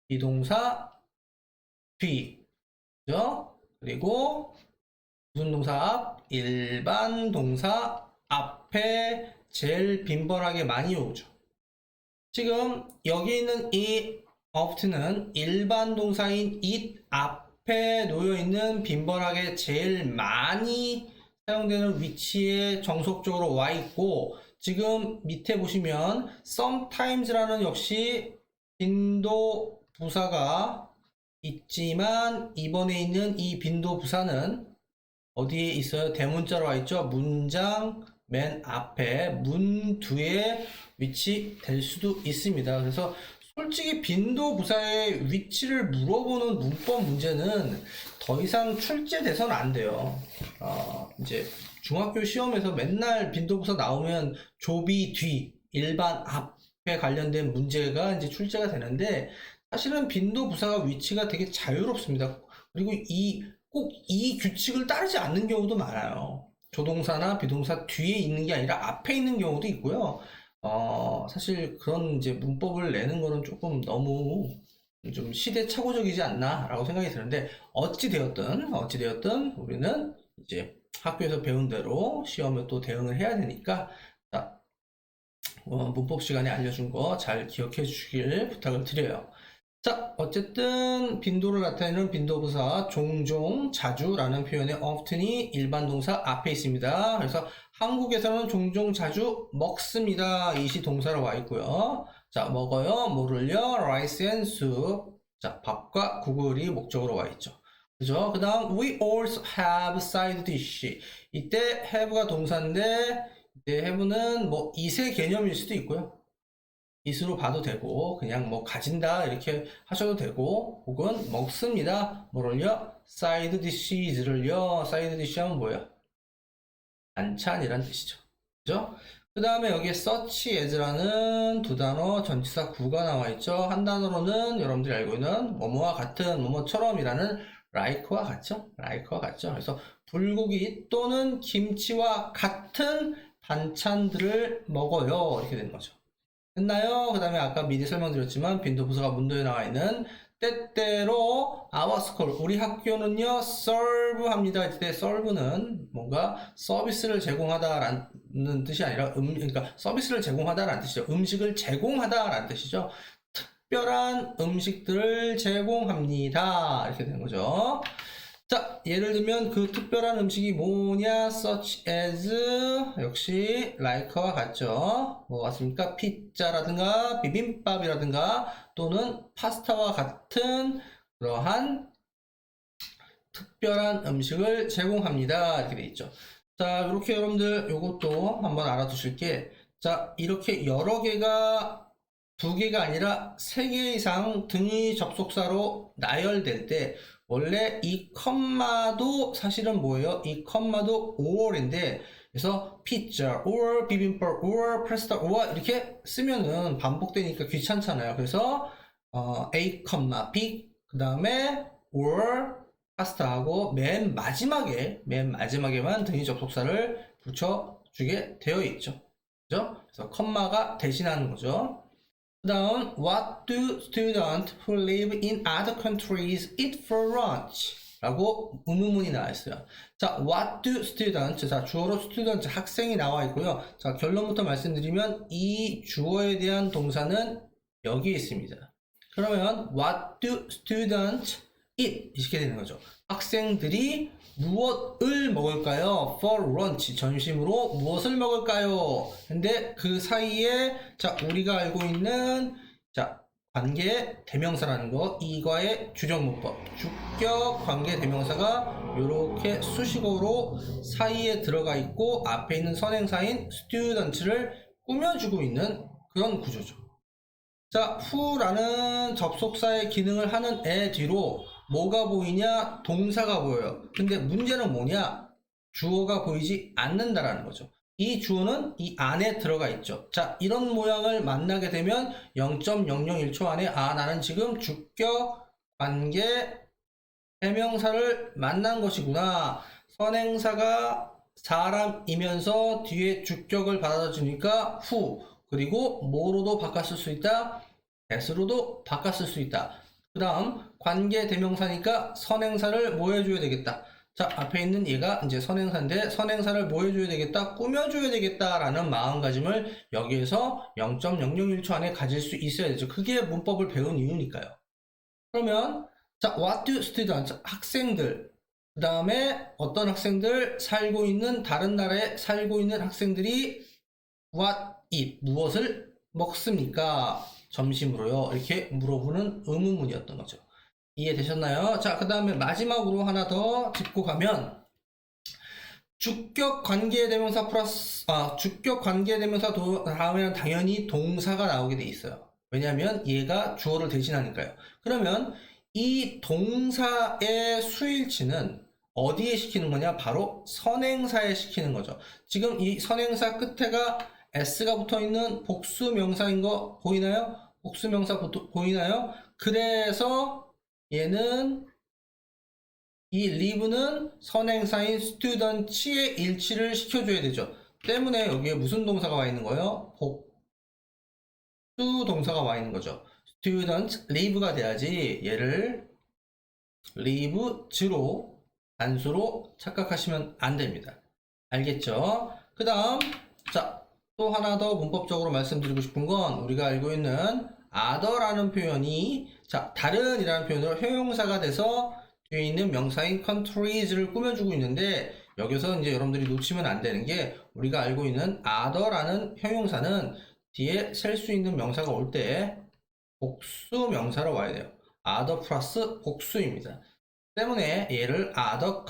비동사 뒤, 그죠? 그리고 무슨 동사 앞? 일반 동사 앞에 제일 빈번하게 많이 오죠. 지금 여기 있는 이 often은 일반 동사인 it 앞에 놓여 있는 빈번하게 제일 많이 사용되는 위치에 정석적으로 와 있고, 지금 밑에 보시면 sometimes라는 역시 빈도 부사가 있지만, 이번에 있는 이 빈도 부사는 어디에 있어요? 대문자로 와 있죠? 문장 맨 앞에 문 뒤에 위치될 수도 있습니다. 그래서 솔직히 빈도 부사의 위치를 물어보는 문법 문제는 더 이상 출제돼서는 안 돼요. 이제 중학교 시험에서 맨날 빈도 부사 나오면 조비 뒤, 일반 앞에 관련된 문제가 이제 출제가 되는데, 사실은 빈도 부사가 위치가 되게 자유롭습니다. 그리고 꼭 이 규칙을 따르지 않는 경우도 많아요. 조동사나 비동사 뒤에 있는 게 아니라 앞에 있는 경우도 있고요. 사실 그런 이제 문법을 내는 거는 조금 너무 좀 시대착오적이지 않나라고 생각이 드는데, 어찌되었든 우리는 이제 학교에서 배운 대로 시험에 또 대응을 해야 되니까, 자, 문법 시간에 알려준 거 잘 기억해 주시길 부탁을 드려요. 자, 어쨌든 빈도를 나타내는 빈도부사 종종, 자주라는 표현의 often이 일반 동사 앞에 있습니다. 그래서 한국에서는 종종, 자주 먹습니다. 이시 동사로 와 있고요. 자, 먹어요, 뭐를요? rice and soup. 자, 밥과 국을이 목적으로 와 있죠. 그죠? 그 다음 we also have side dish. 이때 have가 동사인데, 이때 have는 뭐 이세 개념일 수도 있고요. 이수로 봐도 되고, 그냥 뭐 가진다 이렇게 하셔도 되고, 혹은 먹습니다 뭐를요? side dishes를요. side dish 하면 뭐예요? 반찬이란 뜻이죠. 그죠? 그 다음에 여기에 such as라는 두 단어 전치사 구가 나와 있죠. 한 단어로는 여러분들이 알고 있는 뭐뭐와 같은, 뭐뭐처럼이라는 like와 같죠. 그래서 불고기 또는 김치와 같은 반찬들을 먹어요, 이렇게 되는 거죠. 됐나요? 그 다음에 아까 미리 설명드렸지만 빈도부사가 문도에 나와 있는 때때로 our school, 우리 학교는요 serve 합니다. 이때 serve는 뭔가 서비스를 제공하다라는 뜻이 아니라 그러니까 서비스를 제공하다라는 뜻이죠. 음식을 제공하다라는 뜻이죠. 특별한 음식들을 제공합니다. 이렇게 되는 거죠. 자, 예를 들면 그 특별한 음식이 뭐냐? such as 역시 like와 같죠. 뭐 같습니까? 피자라든가 비빔밥이라든가 또는 파스타와 같은 그러한 특별한 음식을 제공합니다. 이렇게 돼 있죠. 자, 이렇게 여러분들 이것도 한번 알아두실 게, 자, 이렇게 여러 개가 두 개가 아니라 세 개 이상 등위 접속사로 나열될 때 원래 이 컴마도 사실은 뭐예요? 이 컴마도 or인데, 그래서 pizza or 비빔밥 or 파스타 or 이렇게 쓰면은 반복되니까 귀찮잖아요. 그래서 a, b 그 다음에 or 파스타하고 맨 마지막에만 등위 접속사를 붙여주게 되어 있죠. 그죠? 그래서 컴마가 대신하는 거죠. 그 다음 what do students who live in other countries eat for lunch? 라고 의문문이 나와 있어요. 자, what do students, 자, 주어로 student, 학생이 나와 있고요. 자, 결론부터 말씀드리면 이 주어에 대한 동사는 여기에 있습니다. 그러면 what do students eat? 이렇게 되는 거죠. 학생들이 무엇을 먹을까요? For lunch, 점심으로 무엇을 먹을까요? 근데 그 사이에, 자, 우리가 알고 있는, 자, 관계 대명사라는 거, 이과의 주정문법, 주격 관계 대명사가 이렇게 수식어로 사이에 들어가 있고, 앞에 있는 선행사인 students를 꾸며주고 있는 그런 구조죠. 자, who라는 접속사의 기능을 하는 애 뒤로 뭐가 보이냐? 동사가 보여요. 근데 문제는 뭐냐? 주어가 보이지 않는다라는 거죠. 이 주어는 이 안에 들어가 있죠. 자, 이런 모양을 만나게 되면 0.001초 안에 나는 지금 주격 관계 대명사를 만난 것이구나. 선행사가 사람이면서 뒤에 주격을 받아주니까 who, 그리고 뭐로도 바꿨을 수 있다, that으로도 바꿨을 수 있다. 그 다음 관계 대명사니까 선행사를 뭐 해줘야 되겠다. 자, 앞에 있는 얘가 이제 선행사인데 선행사를 뭐 해줘야 되겠다, 꾸며줘야 되겠다라는 마음가짐을 여기에서 0.001초 안에 가질 수 있어야 되죠. 그게 문법을 배운 이유니까요. 그러면 자, what do students, 학생들, 그 다음에 어떤 학생들, 살고 있는 다른 나라에 살고 있는 학생들이 what eat, 무엇을 먹습니까? 점심으로요. 이렇게 물어보는 의문문이었던 거죠. 이해되셨나요? 자, 그 다음에 마지막으로 하나 더 짚고 가면 주격 관계대명사 플러스 주격 관계대명사 다음에는 당연히 동사가 나오게 돼 있어요. 왜냐하면 얘가 주어를 대신하니까요. 그러면 이 동사의 수일치는 어디에 시키는 거냐? 바로 선행사에 시키는 거죠. 지금 이 선행사 끝에가 s가 붙어 있는 복수명사인 거 보이나요? 복수명사 보이나요? 그래서 얘는 이 live는 선행사인 students의 일치를 시켜줘야 되죠. 때문에 여기에 무슨 동사가 와 있는 거예요? 복수 동사가 와 있는 거죠. students live가 돼야지 얘를 lives로 단수로 착각하시면 안 됩니다. 알겠죠? 그 다음 자, 또 하나 더 문법적으로 말씀드리고 싶은 건 우리가 알고 있는 other라는 표현이 자, 다른이라는 표현으로 형용사가 돼서 뒤에 있는 명사인 countries를 꾸며주고 있는데 여기서 이제 여러분들이 놓치면 안 되는 게 우리가 알고 있는 other라는 형용사는 뒤에 셀 수 있는 명사가 올 때 복수 명사로 와야 돼요. other 플러스 복수입니다. 때문에 얘를 other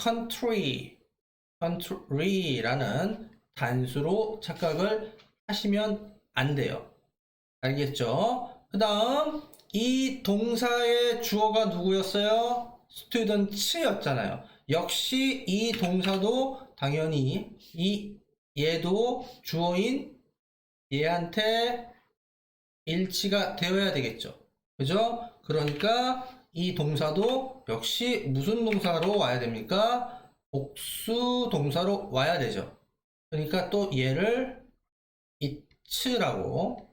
country라는 단수로 착각을 하시면 안 돼요. 알겠죠? 그 다음 이 동사의 주어가 누구였어요? students였잖아요. 역시 이 동사도 당연히 얘도 주어인 얘한테 일치가 되어야 되겠죠. 그죠? 그러니까 이 동사도 역시 무슨 동사로 와야 됩니까? 복수 동사로 와야 되죠. 그러니까 또 얘를 it라고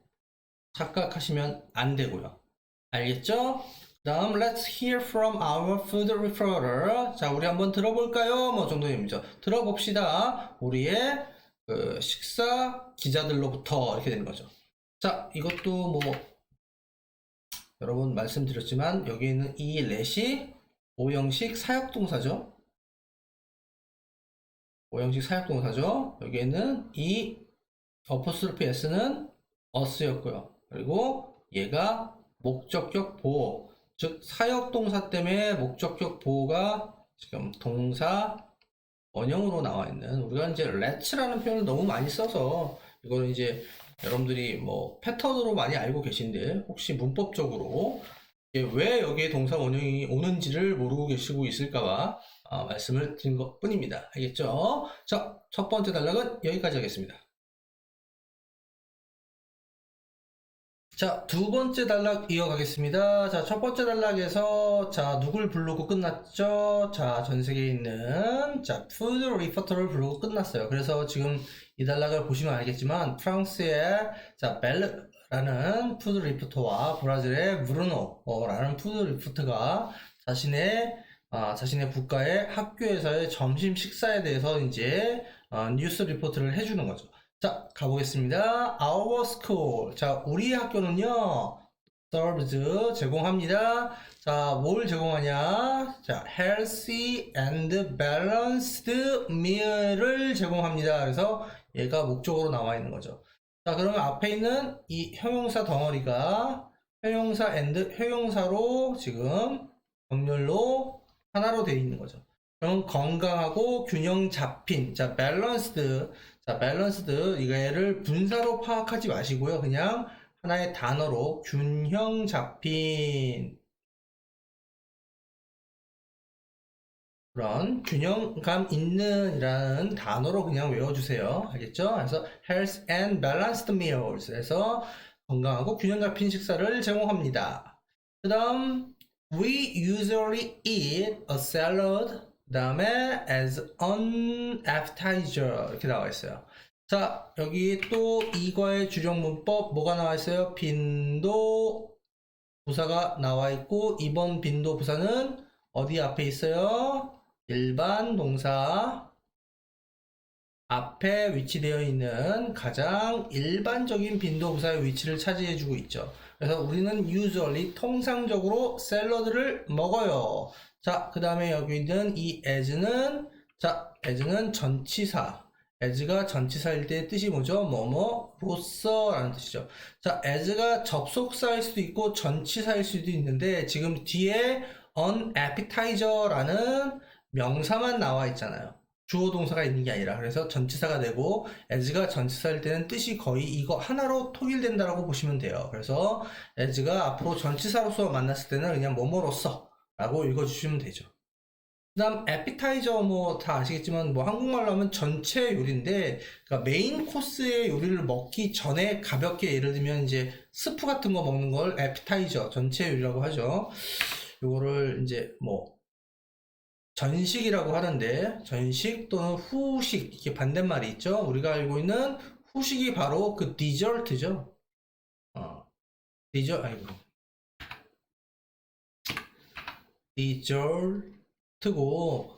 착각하시면 안 되고요. 알겠죠? 다음 let's hear from our food reporter. 자, 우리 한번 들어볼까요? 뭐 정도 의미죠. 들어봅시다. 우리의 식사 기자들로부터 이렇게 되는 거죠. 자, 이것도 뭐 여러분 말씀드렸지만 여기 있는 이 let이 오형식 사역동사죠. 오형식 사역동사죠. 여기에는 이 어포스트로피 s는 us였고요. 그리고 얘가 목적격 보호, 즉 사역동사 때문에 목적격 보호가 지금 동사 원형으로 나와 있는 우리가 이제 let's라는 표현을 너무 많이 써서 이거는 이제 여러분들이 뭐 패턴으로 많이 알고 계신데 혹시 문법적으로 왜 여기에 동사 원형이 오는지를 모르고 계시고 있을까봐 말씀을 드린 것 뿐입니다. 알겠죠? 자, 첫 번째 단락은 여기까지 하겠습니다. 자, 두 번째 단락 이어가겠습니다. 자, 첫 번째 단락에서 자, 누굴 부르고 끝났죠? 자, 전 세계에 있는 자, 푸드 리포터를 부르고 끝났어요. 그래서 지금 이 단락을 보시면 알겠지만 프랑스의 자, 벨르라는 푸드 리포터와 브라질의 브루노라는 푸드 리포터가 자신의 국가의 학교에서의 점심 식사에 대해서 이제 뉴스 리포트를 해주는 거죠. 자, 가보겠습니다. Our school. 자, 우리 학교는요, serves, 제공합니다. 자, 뭘 제공하냐? 자, healthy and balanced meal을 제공합니다. 그래서 얘가 목적으로 나와 있는 거죠. 자, 그러면 앞에 있는 이 형용사 덩어리가 형용사 and 형용사로 지금 병렬로 하나로 되어 있는 거죠. 그럼 건강하고 균형 잡힌, 자, balanced, 이거를 분사로 파악하지 마시고요. 그냥 하나의 단어로 균형 잡힌 그런 균형감 있는 이라는 단어로 그냥 외워주세요. 알겠죠? 그래서 health and balanced meals 에서 건강하고 균형 잡힌 식사를 제공합니다. 그 다음 we usually eat a salad 그 다음에 as an appetizer 이렇게 나와 있어요. 자, 여기 또 이거의 주력 문법 뭐가 나와 있어요? 빈도 부사가 나와 있고, 이번 빈도 부사는 어디 앞에 있어요? 일반 동사 앞에 위치되어 있는 가장 일반적인 빈도 부사의 위치를 차지해주고 있죠. 그래서 우리는 usually 통상적으로 샐러드를 먹어요. 자, 그 다음에 여기 있는 이 as는 전치사. as가 전치사일 때 뜻이 뭐죠? 뭐뭐로써 라는 뜻이죠. 자, as가 접속사일 수도 있고 전치사일 수도 있는데, 지금 뒤에 an appetizer라는 명사만 나와 있잖아요. 주어 동사가 있는 게 아니라. 그래서 전치사가 되고 as가 전치사일 때는 뜻이 거의 이거 하나로 통일된다라고 보시면 돼요. 그래서 as가 앞으로 전치사로서 만났을 때는 그냥 뭐뭐로써 라고 읽어주시면 되죠. 그 다음 appetizer 뭐 다 아시겠지만 뭐 한국말로 하면 전체 요리인데, 그러니까 메인 코스의 요리를 먹기 전에 가볍게, 예를 들면 이제 스프 같은 거 먹는 걸 appetizer 전체 요리라고 하죠. 요거를 이제 뭐 전식이라고 하는데, 전식 또는 후식, 이렇게 반대말이 있죠. 우리가 알고 있는 후식이 바로 그 디저트죠. 디저트고,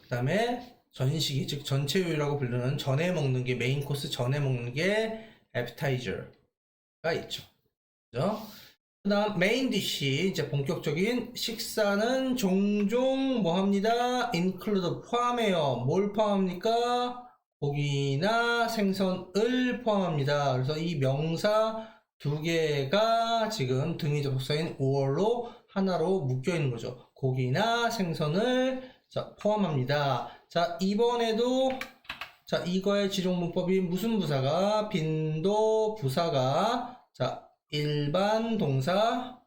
그 다음에 전식이, 즉 전체 요리라고 부르는 전에 먹는 게, 메인 코스 전에 먹는 게 appetizer가 있죠. 그죠? 그 다음 메인 디시, 이제 본격적인 식사는 종종 뭐 합니다? include 포함해요. 뭘 포함합니까? 고기나 생선을 포함합니다. 그래서 이 명사 두 개가 지금 등위 접속사인 or로 하나로 묶여 있는 거죠. 고기나 생선을 포함합니다. 자, 이번에도 이거의 지종 문법이 무슨 부사가? 빈도 부사가 일반 동사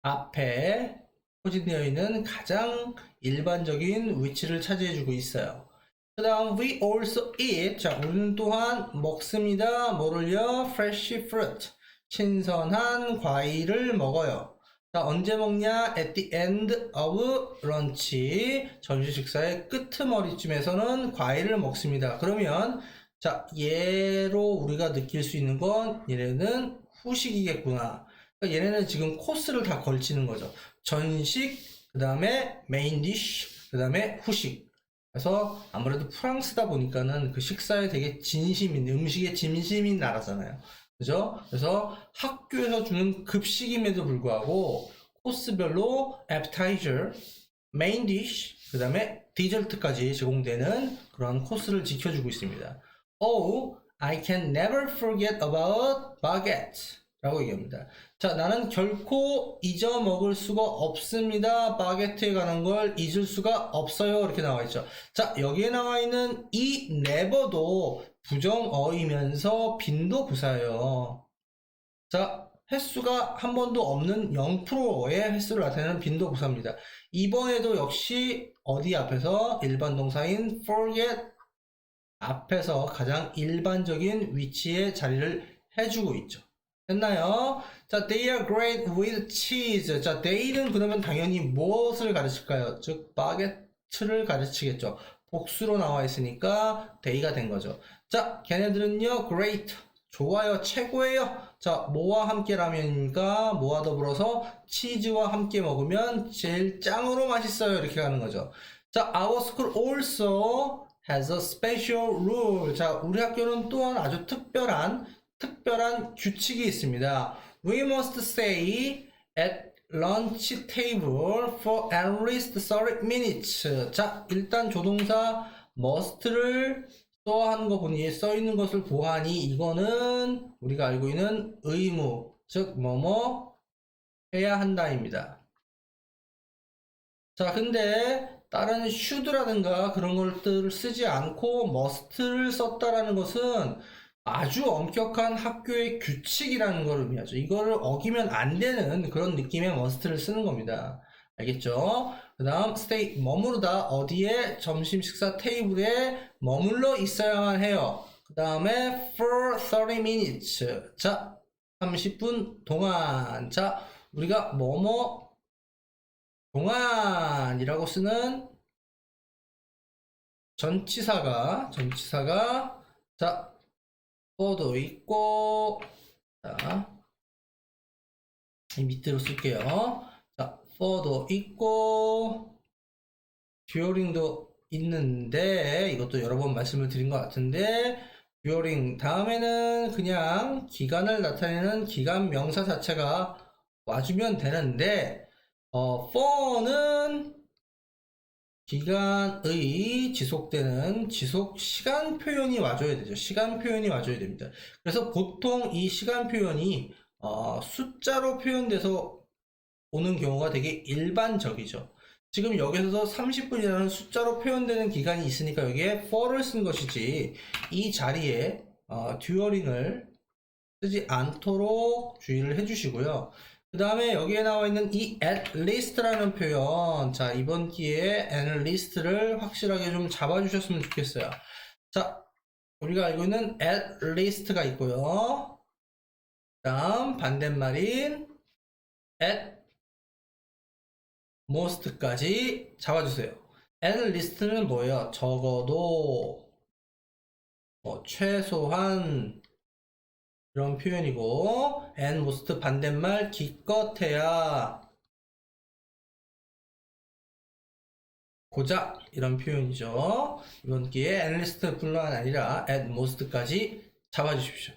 앞에 포진되어 있는 가장 일반적인 위치를 차지해주고 있어요. 그 다음 we also eat. 우리는 또한 먹습니다. 뭐를요? fresh fruit. 신선한 과일을 먹어요. 언제 먹냐? at the end of lunch. 점심 식사의 끄트머리쯤에서는 과일을 먹습니다. 그러면 얘로 우리가 느낄 수 있는 건 얘네는 후식이겠구나. 그러니까 얘네는 지금 코스를 다 걸치는 거죠. 전식, 그 다음에 메인 디쉬, 그 다음에 후식. 그래서 아무래도 프랑스다 보니까는 그 식사에 되게 진심인, 음식에 진심인 나라잖아요. 그죠? 그래서 학교에서 주는 급식임에도 불구하고 코스별로 appetizer, 메인 디쉬, 그 다음에 디저트까지 제공되는 그런 코스를 지켜주고 있습니다. Oh, I can never forget about baguette 라고 얘기합니다. 나는 결코 잊어먹을 수가 없습니다. 바게트에 관한 걸 잊을 수가 없어요. 이렇게 나와 있죠. 여기에 나와 있는 이 never도 부정어이면서 빈도 부사예요. 횟수가 한 번도 없는 0%의 횟수를 나타내는 빈도 부사입니다. 이번에도 역시 어디 앞에서? 일반 동사인 forget 앞에서 가장 일반적인 위치에 자리를 해주고 있죠. 됐나요? they are great with cheese. they는 그러면 당연히 무엇을 가르칠까요? 즉, 바게트를 가르치겠죠. 복수로 나와 있으니까 they가 된 거죠. 걔네들은요, great. 좋아요, 최고예요. 뭐와 함께 라면입니까? 뭐와 더불어서 치즈와 함께 먹으면 제일 짱으로 맛있어요. 이렇게 가는 거죠. our school also has a special rule. 우리 학교는 또한 아주 특별한 규칙이 있습니다. We must stay at lunch table for at least 30 minutes. 일단 조동사 must를 써있는 것을 보아하니 이거는 우리가 알고 있는 의무, 즉 뭐뭐 해야 한다입니다. 근데 다른 should라든가 그런 것들을 쓰지 않고 must를 썼다라는 것은 아주 엄격한 학교의 규칙이라는 걸 의미하죠. 이거를 어기면 안 되는 그런 느낌의 must를 쓰는 겁니다. 알겠죠? 그 다음 stay, 머무르다. 어디에? 점심 식사 테이블에 머물러 있어야만 해요. 그 다음에 for 30 minutes. 30분 동안. 우리가 뭐뭐 동안이라고 쓰는 전치사가 자 for도 있고 자 이 밑으로 쓸게요. 자 for도 있고 during도 있는데 이것도 여러 번 말씀을 드린 것 같은데 during 다음에는 그냥 기간을 나타내는 기간 명사 자체가 와주면 되는데 for는 기간의 지속되는 지속 시간 표현이 와줘야 되죠. 시간 표현이 와줘야 됩니다. 그래서 보통 이 시간 표현이 숫자로 표현돼서 오는 경우가 되게 일반적이죠. 지금 여기서 30분이라는 숫자로 표현되는 기간이 있으니까 여기에 for를 쓴 것이지 이 자리에 during을 쓰지 않도록 주의를 해주시고요. 그 다음에 여기에 나와 있는 이 at least라는 표현, 자 이번 기회에 at least를 확실하게 좀 잡아주셨으면 좋겠어요. 자 우리가 알고 있는 at least가 있고요. 그 다음 반대말인 at most까지 잡아주세요. at least는 뭐예요? 적어도 최소한 이런 표현이고 at most 반대말 기껏해야 고작 이런 표현이죠. 이번 기회에 at least뿐만 아니라 at most까지 잡아주십시오.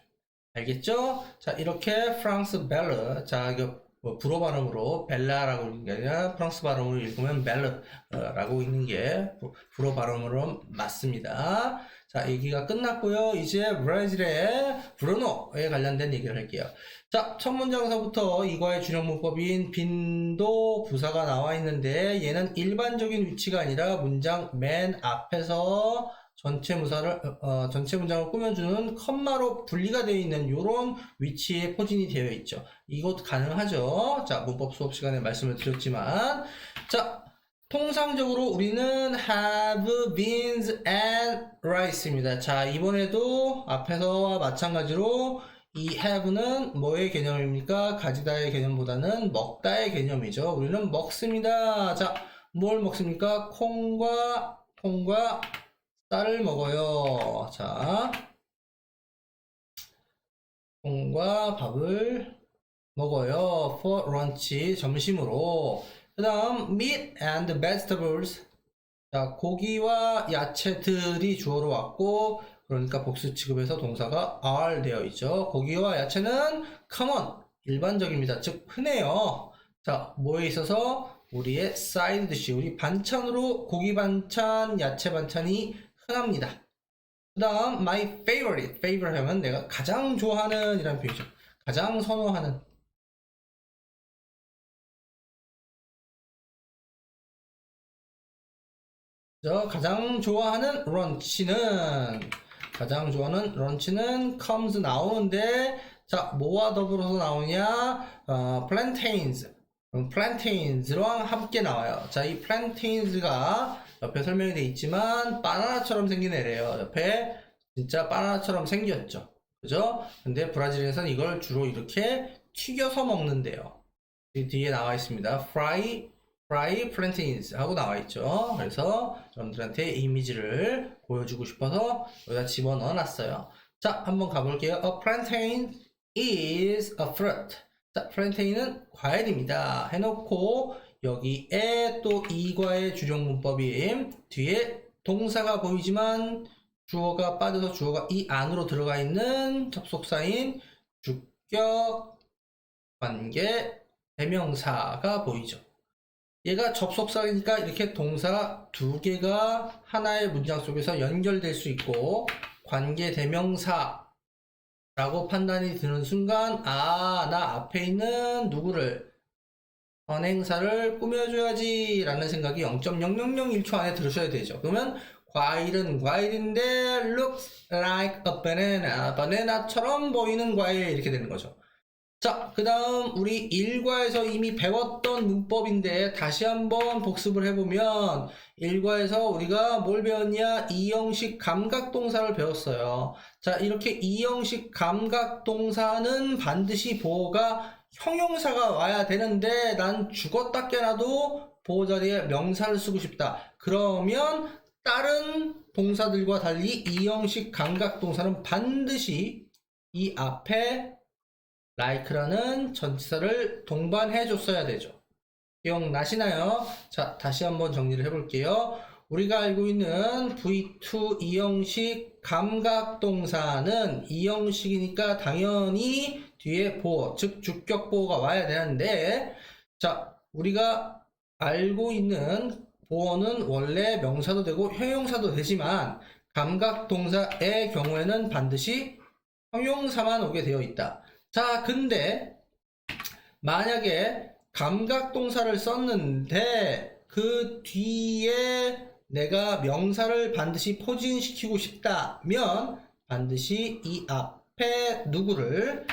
알겠죠? 자 이렇게 프랑스 벨르 자 이거 불어 발음으로 벨라라고 읽는 게 아니라 프랑스 발음으로 읽으면 벨르라고 읽는 게 불어 발음으로 맞습니다. 자 얘기가 끝났고요. 이제 브라질의 브루노에 관련된 얘기를 할게요. 자 첫 문장서부터 이과의 준용 문법인 빈도 부사가 나와 있는데 얘는 일반적인 위치가 아니라 문장 맨 앞에서 전체 문장을 꾸며주는 컴마로 분리가 되어 있는 이런 위치에 포진이 되어 있죠. 이것 가능하죠. 자, 문법 수업 시간에 말씀을 드렸지만, 자, 통상적으로 우리는 have, beans, and rice입니다. 자, 이번에도 앞에서와 마찬가지로 이 have는 뭐의 개념입니까? 가지다의 개념보다는 먹다의 개념이죠. 우리는 먹습니다. 자, 뭘 먹습니까? 콩과 쌀을 먹어요. 자, 콩과 밥을 먹어요. For lunch, 점심으로. 그 다음, meat and vegetables. 자, 고기와 야채들이 주어로 왔고, 그러니까 복수 취급에서 동사가 are 되어 있죠. 고기와 야채는 common, 일반적입니다. 즉, 흔해요. 자, 뭐에 있어서? 우리의 side dish, 우리 반찬으로 고기 반찬, 야채 반찬이 흔합니다. 그 다음 my favorite 하면 내가 가장 좋아하는 이란 표현이죠. 가장 선호하는 가장 좋아하는 런치는 comes 나오는데 자 뭐와 더불어서 나오냐 plantains랑 함께 나와요. 자 이 plantains가 옆에 설명이 되어 있지만 바나나처럼 생긴 애래요. 옆에 진짜 바나나처럼 생겼죠. 그죠? 근데 브라질에서는 이걸 주로 이렇게 튀겨서 먹는데요. 뒤에 나와 있습니다. fry plantains 하고 나와 있죠. 그래서 여러분들한테 이미지를 보여주고 싶어서 여기다 집어넣어 놨어요. 자, 한번 가볼게요. A plantain is a fruit. 자, plantain은 과일입니다. 해놓고 여기에 또 이과의 주종 문법인 뒤에 동사가 보이지만 주어가 빠져서 주어가 이 안으로 들어가 있는 접속사인 주격 관계 대명사가 보이죠. 얘가 접속사니까 이렇게 동사 두 개가 하나의 문장 속에서 연결될 수 있고 관계 대명사라고 판단이 드는 순간 나 앞에 있는 누구를 선행사를 꾸며줘야지 라는 생각이 0.0001초 안에 들으셔야 되죠. 그러면 과일은 과일인데 looks like a banana 바나나처럼 보이는 과일 이렇게 되는 거죠. 자, 그 다음 우리 일과에서 이미 배웠던 문법인데 다시 한번 복습을 해보면 일과에서 우리가 뭘 배웠냐? 이형식 감각동사를 배웠어요. 자, 이렇게 이형식 감각동사는 반드시 보호가 형용사가 와야 되는데 난 죽었다 깨나도 보호 자리에 명사를 쓰고 싶다. 그러면 다른 동사들과 달리 이 형식 감각동사는 반드시 이 앞에 like라는 전치사를 동반해 줬어야 되죠. 기억나시나요? 자, 다시 한번 정리를 해볼게요. 우리가 알고 있는 V2 이 형식 감각동사는 이 형식이니까 당연히 뒤에 보어, 즉 주격 보어가 와야 되는데, 자, 우리가 알고 있는 보어는 원래 명사도 되고 형용사도 되지만 감각동사의 경우에는 반드시 형용사만 오게 되어 있다. 자, 근데 만약에 감각동사를 썼는데 그 뒤에 내가 명사를 반드시 포진시키고 싶다면 반드시 이 앞에 누구를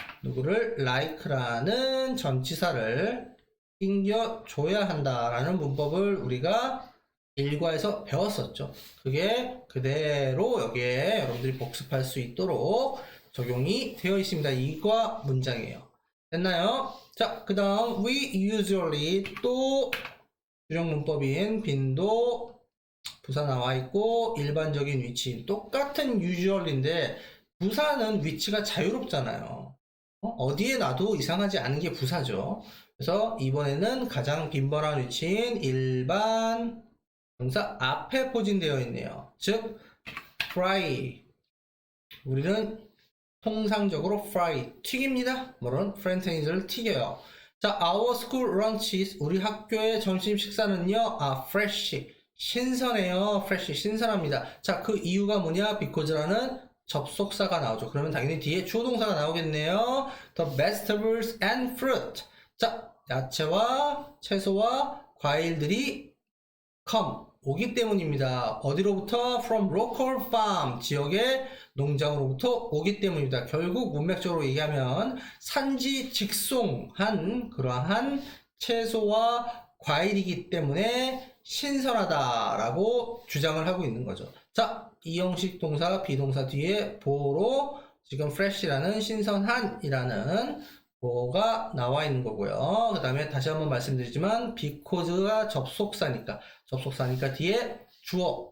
like라는 전치사를 땡겨줘야 한다라는 문법을 우리가 일과에서 배웠었죠. 그게 그대로 여기에 여러분들이 복습할 수 있도록 적용이 되어 있습니다. 이과 문장이에요. 됐나요? 자, 그 다음 we usually 또 주력 문법인 빈도 부사 나와 있고 일반적인 위치 똑같은 usual인데 부사는 위치가 자유롭잖아요. 어디에 놔도 이상하지 않은 게 부사죠. 그래서 이번에는 가장 빈번한 위치인 일반 동사 앞에 포진되어 있네요. 즉 fry 우리는 통상적으로 fry 튀깁니다. 물론 프랜차이즈를 튀겨요. 자, our school lunches 우리 학교의 점심 식사는요. fresh 신선해요. fresh 신선합니다. 자, 그 이유가 뭐냐? because라는 접속사가 나오죠. 그러면 당연히 뒤에 주어 동사가 나오겠네요. The vegetables and fruit. 자, 야채와 채소와 과일들이 come 오기 때문입니다. 어디로부터? From local farm 지역의 농장으로부터 오기 때문입니다. 결국 문맥적으로 얘기하면 산지 직송한 그러한 채소와 과일이기 때문에 신선하다라고 주장을 하고 있는 거죠. 자, 이 형식 동사 비동사 뒤에 보어로 지금 fresh라는 신선한이라는 보어가 나와 있는 거고요. 그 다음에 다시 한번 말씀드리지만 because가 접속사니까 뒤에 주어와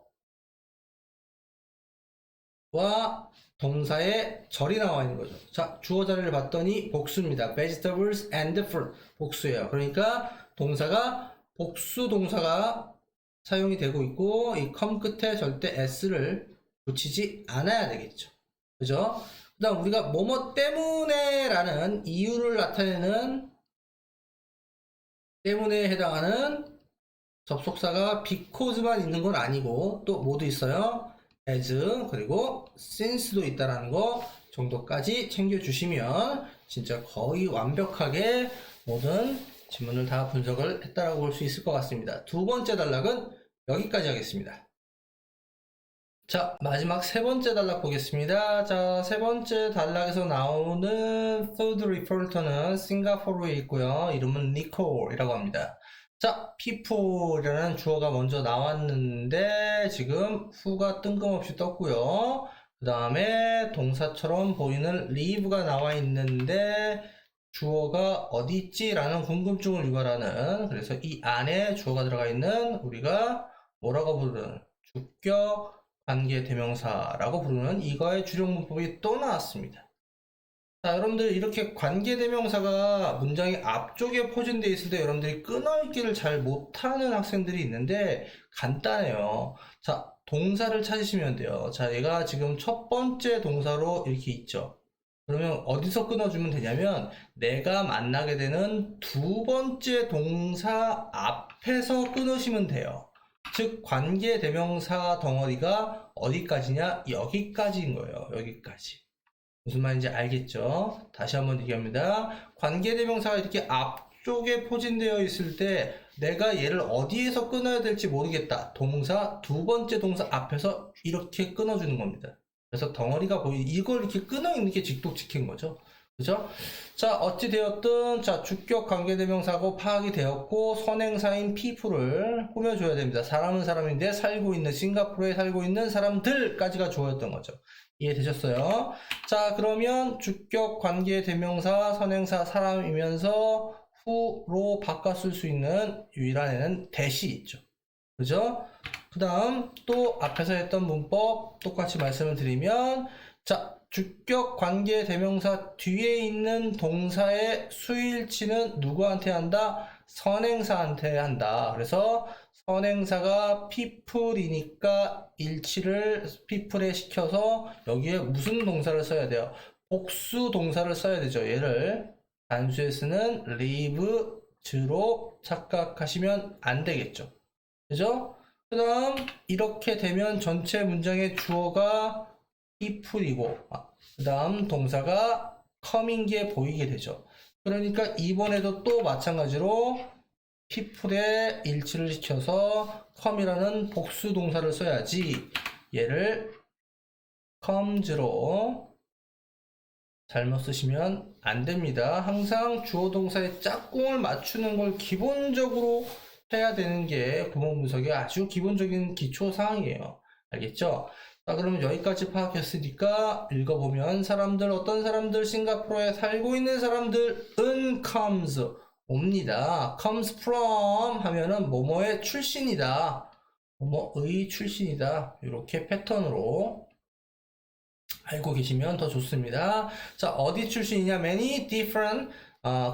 동사의 절이 나와 있는 거죠. 자, 주어 자리를 봤더니 복수입니다. vegetables and fruit 복수예요. 그러니까 동사가 복수 동사가 사용이 되고 있고 이 come 끝에 절대 s를 붙이지 않아야 되겠죠. 그죠? 그 다음 우리가 뭐뭐 때문에 라는 이유를 나타내는 때문에 해당하는 접속사가 because만 있는 건 아니고 또 뭐도 있어요? as 그리고 since도 있다라는 거 정도까지 챙겨주시면 진짜 거의 완벽하게 모든 지문을 다 분석을 했다라고 볼 수 있을 것 같습니다. 두 번째 단락은 여기까지 하겠습니다. 자, 마지막 세 번째 단락 보겠습니다. 자, 세 번째 단락에서 나오는 food reporter는 싱가포르에 있고요. 이름은 니콜이라고 합니다. 자, people이라는 주어가 먼저 나왔는데 지금 who가 뜬금없이 떴고요. 그 다음에 동사처럼 보이는 live가 나와 있는데 주어가 어디 있지? 라는 궁금증을 유발하는 그래서 이 안에 주어가 들어가 있는 우리가 뭐라고 부르는 주격 관계대명사라고 부르는 이거의 주력 문법이 또 나왔습니다. 자, 여러분들 이렇게 관계대명사가 문장의 앞쪽에 포진되어 있을 때 여러분들이 끊어읽기를 잘 못하는 학생들이 있는데 간단해요. 자, 동사를 찾으시면 돼요. 자, 얘가 지금 첫 번째 동사로 이렇게 있죠. 그러면 어디서 끊어주면 되냐면 내가 만나게 되는 두 번째 동사 앞에서 끊으시면 돼요. 즉 관계대명사 덩어리가 어디까지냐? 여기까지인 거예요. 여기까지. 무슨 말인지 알겠죠? 다시 한번 얘기합니다. 관계대명사가 이렇게 앞쪽에 포진되어 있을 때 내가 얘를 어디에서 끊어야 될지 모르겠다. 동사 두 번째 동사 앞에서 이렇게 끊어주는 겁니다. 그래서 덩어리가 이걸 이렇게 끊어있는 게 직독직인 거죠. 그죠? 자, 어찌되었든, 자, 주격 관계대명사고 파악이 되었고, 선행사인 people를 꾸며줘야 됩니다. 사람은 사람인데, 싱가포르에 살고 있는 사람들까지가 주어였던 거죠. 이해되셨어요? 자, 그러면 주격 관계대명사, 선행사 사람이면서 후로 바꿔 쓸 수 있는 유일한 애는 that이 있죠. 그죠? 그 다음 또 앞에서 했던 문법 똑같이 말씀을 드리면, 자, 주격 관계 대명사 뒤에 있는 동사의 수일치는 누구한테 한다? 선행사한테 한다. 그래서 선행사가 people이니까 일치를 people에 시켜서 여기에 무슨 동사를 써야 돼요? 복수 동사를 써야 되죠. 얘를 단수에 쓰는 live로 착각하시면 안 되겠죠. 그죠? 그 다음 이렇게 되면 전체 문장의 주어가 people이고, 그 다음 동사가 come인 게 보이게 되죠. 그러니까 이번에도 또 마찬가지로 people에 일치를 시켜서 come이라는 복수 동사를 써야지, 얘를 comes로 잘못 쓰시면 안 됩니다. 항상 주어 동사의 짝꿍을 맞추는 걸 기본적으로 해야 되는 게 구문 분석의 아주 기본적인 기초 사항이에요. 알겠죠? 자, 그러면 여기까지 파악했으니까 읽어보면, 사람들, 어떤 사람들, 싱가포르에 살고 있는 사람들은 comes 옵니다. comes from 하면은 뭐뭐의 출신이다, 뭐뭐의 출신이다, 이렇게 패턴으로 알고 계시면 더 좋습니다. 자, 어디 출신이냐? Many different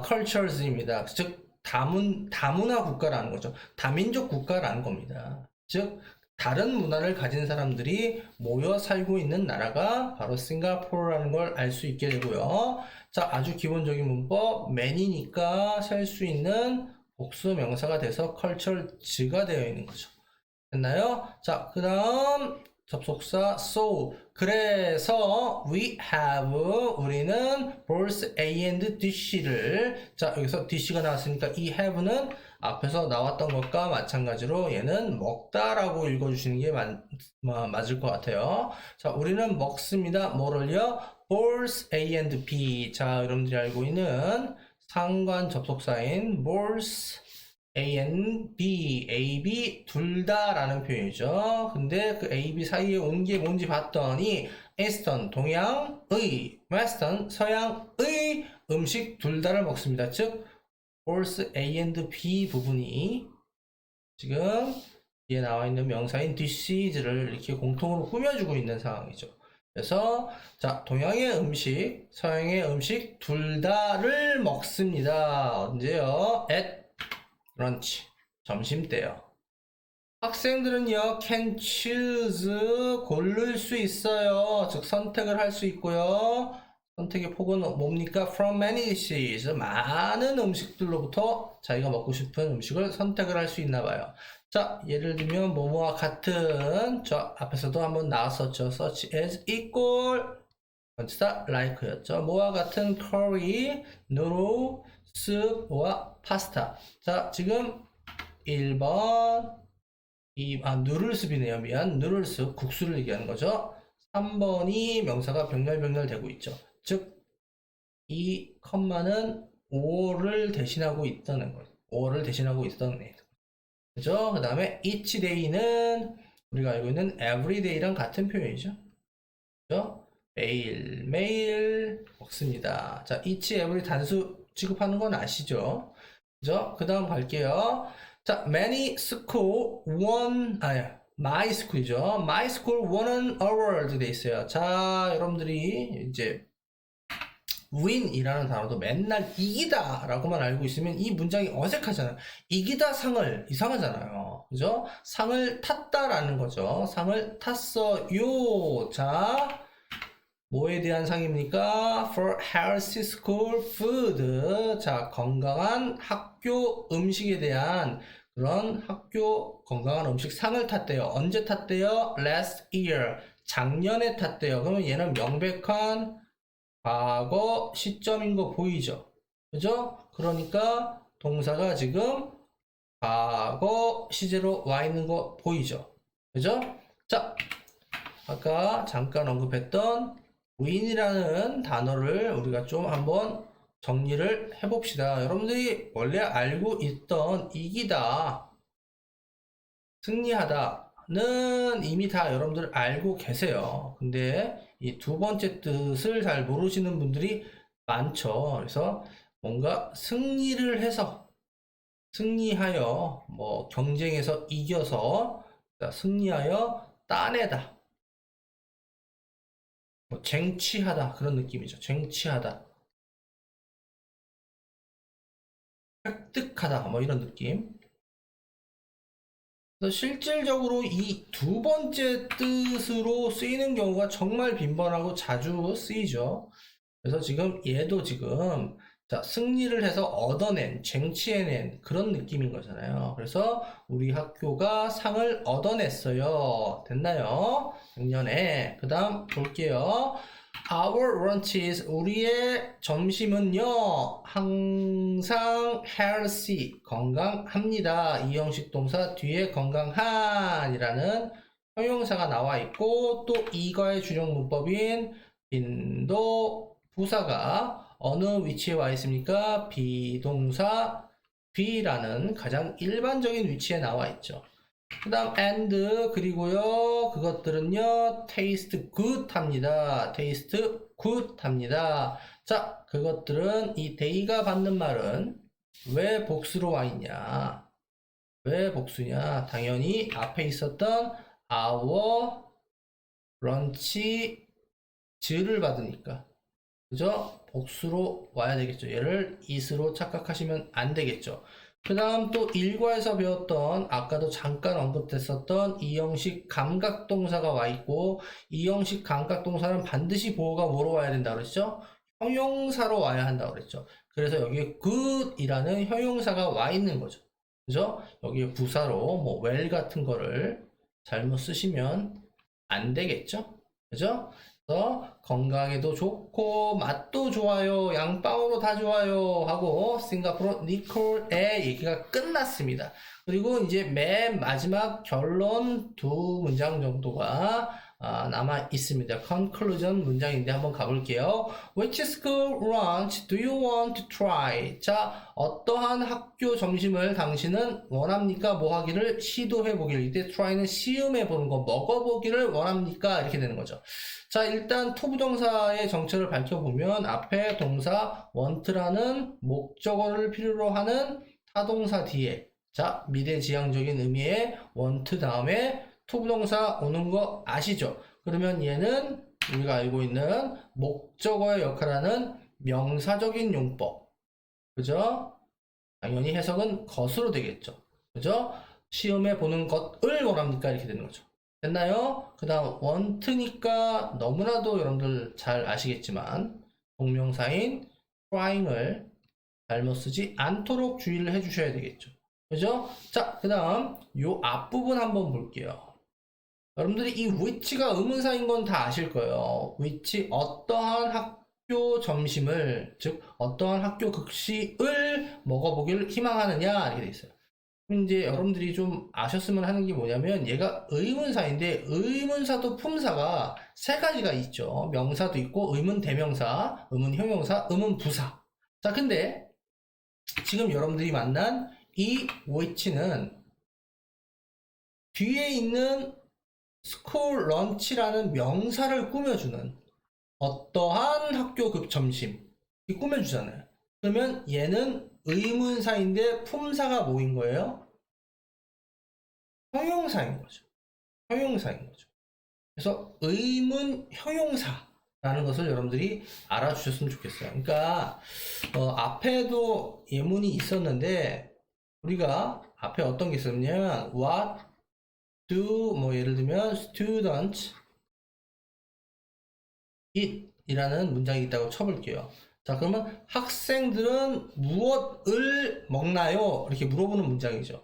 cultures입니다. 즉, 다문화 국가라는 거죠. 다민족 국가라는 겁니다. 즉, 다른 문화를 가진 사람들이 모여 살고 있는 나라가 바로 싱가포르라는 걸 알 수 있게 되고요. 자, 아주 기본적인 문법, many니까 셀 수 있는 복수 명사가 돼서 cultures가 되어 있는 거죠. 됐나요? 자, 그 다음 접속사 so, 그래서 we have, 우리는 both A and DC를, 자, 여기서 DC가 나왔으니까 이 have는 앞에서 나왔던 것과 마찬가지로 얘는 먹다라고 읽어주시는 게 맞을 것 같아요. 자, 우리는 먹습니다. 뭐를요? both A and B. 자, 여러분들이 알고 있는 상관 접속사인 both A and B, A, B 둘 다라는 표현이죠. 근데 그 A, B 사이에 온 게 뭔지 봤더니 Eastern, 동양의, Western, 서양의 음식 둘 다를 먹습니다. 즉, both A and B 부분이 지금 뒤에 나와 있는 명사인 dises를 이렇게 공통으로 꾸며주고 있는 상황이죠. 그래서 자, 동양의 음식, 서양의 음식 둘 다를 먹습니다. 언제요? at 런치, 점심때요. 학생들은요, can choose, 고를 수 있어요. 즉, 선택을 할 수 있고요. 선택의 폭은 뭡니까? From many dishes, 많은 음식들로부터 자기가 먹고 싶은 음식을 선택을 할 수 있나 봐요. 자, 예를 들면 뭐뭐와 같은, 저 앞에서도 한번 나왔었죠. such as, equal, 전치사 like였죠. 뭐와 같은 curry, noodle, 스프와 파스타. 자, 지금 1번, 누들스비네요. 미안. 누들스, 국수를 얘기하는 거죠. 3번이 명사가 병렬 되고 있죠. 즉, 이 컴마는 5를 대신하고 있다는 거죠. 5를 대신하고 있다는 거죠. 그죠? 그 다음에 each day는 우리가 알고 있는 every day랑 같은 표현이죠. 그죠? 매일 먹습니다. 자, each, every 단수 취급하는 건 아시죠? 그죠? 그 다음 갈게요. 자, many school, my school이죠. my school won an award 돼 있어요. 자, 여러분들이 이제 win이라는 단어도 맨날 이기다 라고만 알고 있으면 이 문장이 어색하잖아요. 이기다 상을, 이상하잖아요. 그죠? 상을 탔다라는 거죠. 상을 탔어요. 자, 뭐에 대한 상입니까? For healthy school food. 자, 건강한 학교 음식에 대한 그런 학교 건강한 음식 상을 탔대요. 언제 탔대요? Last year. 작년에 탔대요. 그러면 얘는 명백한 과거 시점인 거 보이죠? 그죠? 그러니까 동사가 지금 과거 시제로 와 있는 거 보이죠? 그죠? 자, 아까 잠깐 언급했던 win이라는 단어를 우리가 좀 한번 정리를 해봅시다. 여러분들이 원래 알고 있던 이기다, 승리하다는 이미 다 여러분들 알고 계세요. 근데 이 두 번째 뜻을 잘 모르시는 분들이 많죠. 그래서 뭔가 승리를 해서, 승리하여, 뭐 경쟁에서 이겨서 자, 승리하여 따내다. 뭐 쟁취하다 그런 느낌이죠. 쟁취하다. 획득하다 뭐 이런 느낌. 그래서 실질적으로 이 두 번째 뜻으로 쓰이는 경우가 정말 빈번하고 자주 쓰이죠. 그래서 지금 얘도 지금 자, 승리를 해서 얻어낸, 쟁취해낸 그런 느낌인 거잖아요. 그래서 우리 학교가 상을 얻어냈어요. 됐나요? 작년에. 그 다음 볼게요. Our lunches, 우리의 점심은요, 항상 healthy, 건강합니다. 이 형식 동사 뒤에 건강한이라는 형용사가 나와 있고, 또 이거의 준용 문법인 빈도 부사가 어느 위치에 와 있습니까? 비동사 be라는 가장 일반적인 위치에 나와 있죠. 그 다음 and 그리고요 그것들은요 taste good 합니다. taste good 합니다. 자, 그것들은 이 they가 받는 말은 왜 복수로 와 있냐? 왜 복수냐? 당연히 앞에 있었던 our lunch를 받으니까, 그죠? 복수로 와야 되겠죠. 얘를 is로 착각하시면 안 되겠죠. 그 다음 또 일과에서 배웠던 아까도 잠깐 언급됐었던 이 형식 감각동사가 와 있고, 이 형식 감각동사는 반드시 보호가 뭐로 와야 된다 그랬죠? 형용사로 와야 한다고 그랬죠. 그래서 여기에 good이라는 형용사가 와 있는 거죠. 그죠? 여기에 부사로 뭐 well 같은 거를 잘못 쓰시면 안 되겠죠. 그죠? 그래서 건강에도 좋고 맛도 좋아요, 양빵으로 다 좋아요 하고 싱가포르 니콜의 얘기가 끝났습니다. 그리고 이제 맨 마지막 결론 두 문장 정도가 남아 있습니다. conclusion 문장인데 한번 가볼게요. Which school lunch do you want to try? 자, 어떠한 학교 점심을 당신은 원합니까? 뭐 하기를 시도해 보기를. 이때 try는 시음해 보는 거, 먹어보기를 원합니까? 이렇게 되는 거죠. 자, 일단 토부정사의 정체를 밝혀보면 앞에 동사 want라는 목적어를 필요로 하는 타동사 뒤에, 자, 미래지향적인 의미의 want 다음에 토부동사 오는 거 아시죠? 그러면 얘는 우리가 알고 있는 목적어의 역할하는 명사적인 용법. 그죠? 당연히 해석은 것으로 되겠죠. 그죠? 시험에 보는 것을 원합니까? 이렇게 되는 거죠. 됐나요? 그 다음 want니까 너무나도 여러분들 잘 아시겠지만 동명사인 trying을 잘못 쓰지 않도록 주의를 해주셔야 되겠죠. 그죠? 자, 그 다음 요 앞부분 한번 볼게요. 여러분들이 이 which가 의문사인 건 다 아실 거예요. which, 어떠한 학교 점심을, 즉 어떠한 학교 급식을 먹어보기를 희망하느냐 이렇게 돼 있어요. 이제 여러분들이 좀 아셨으면 하는 게 뭐냐면 얘가 의문사인데 의문사도 품사가 세 가지가 있죠. 명사도 있고 의문 대명사, 의문 형용사, 의문 부사. 자, 근데 지금 여러분들이 만난 이 which는 뒤에 있는 school lunch라는 명사를 꾸며주는 어떠한 학교 급 점심 이 꾸며주잖아요. 그러면 얘는 의문사인데 품사가 뭐인 거예요? 형용사인 거죠. 형용사인 거죠. 그래서 의문 형용사라는 것을 여러분들이 알아주셨으면 좋겠어요. 그러니까 앞에도 예문이 있었는데 우리가 앞에 어떤 게 있었냐면 what do 뭐 예를 들면 students eat 이라는 문장이 있다고 쳐볼게요. 자, 그러면 학생들은 무엇을 먹나요? 이렇게 물어보는 문장이죠.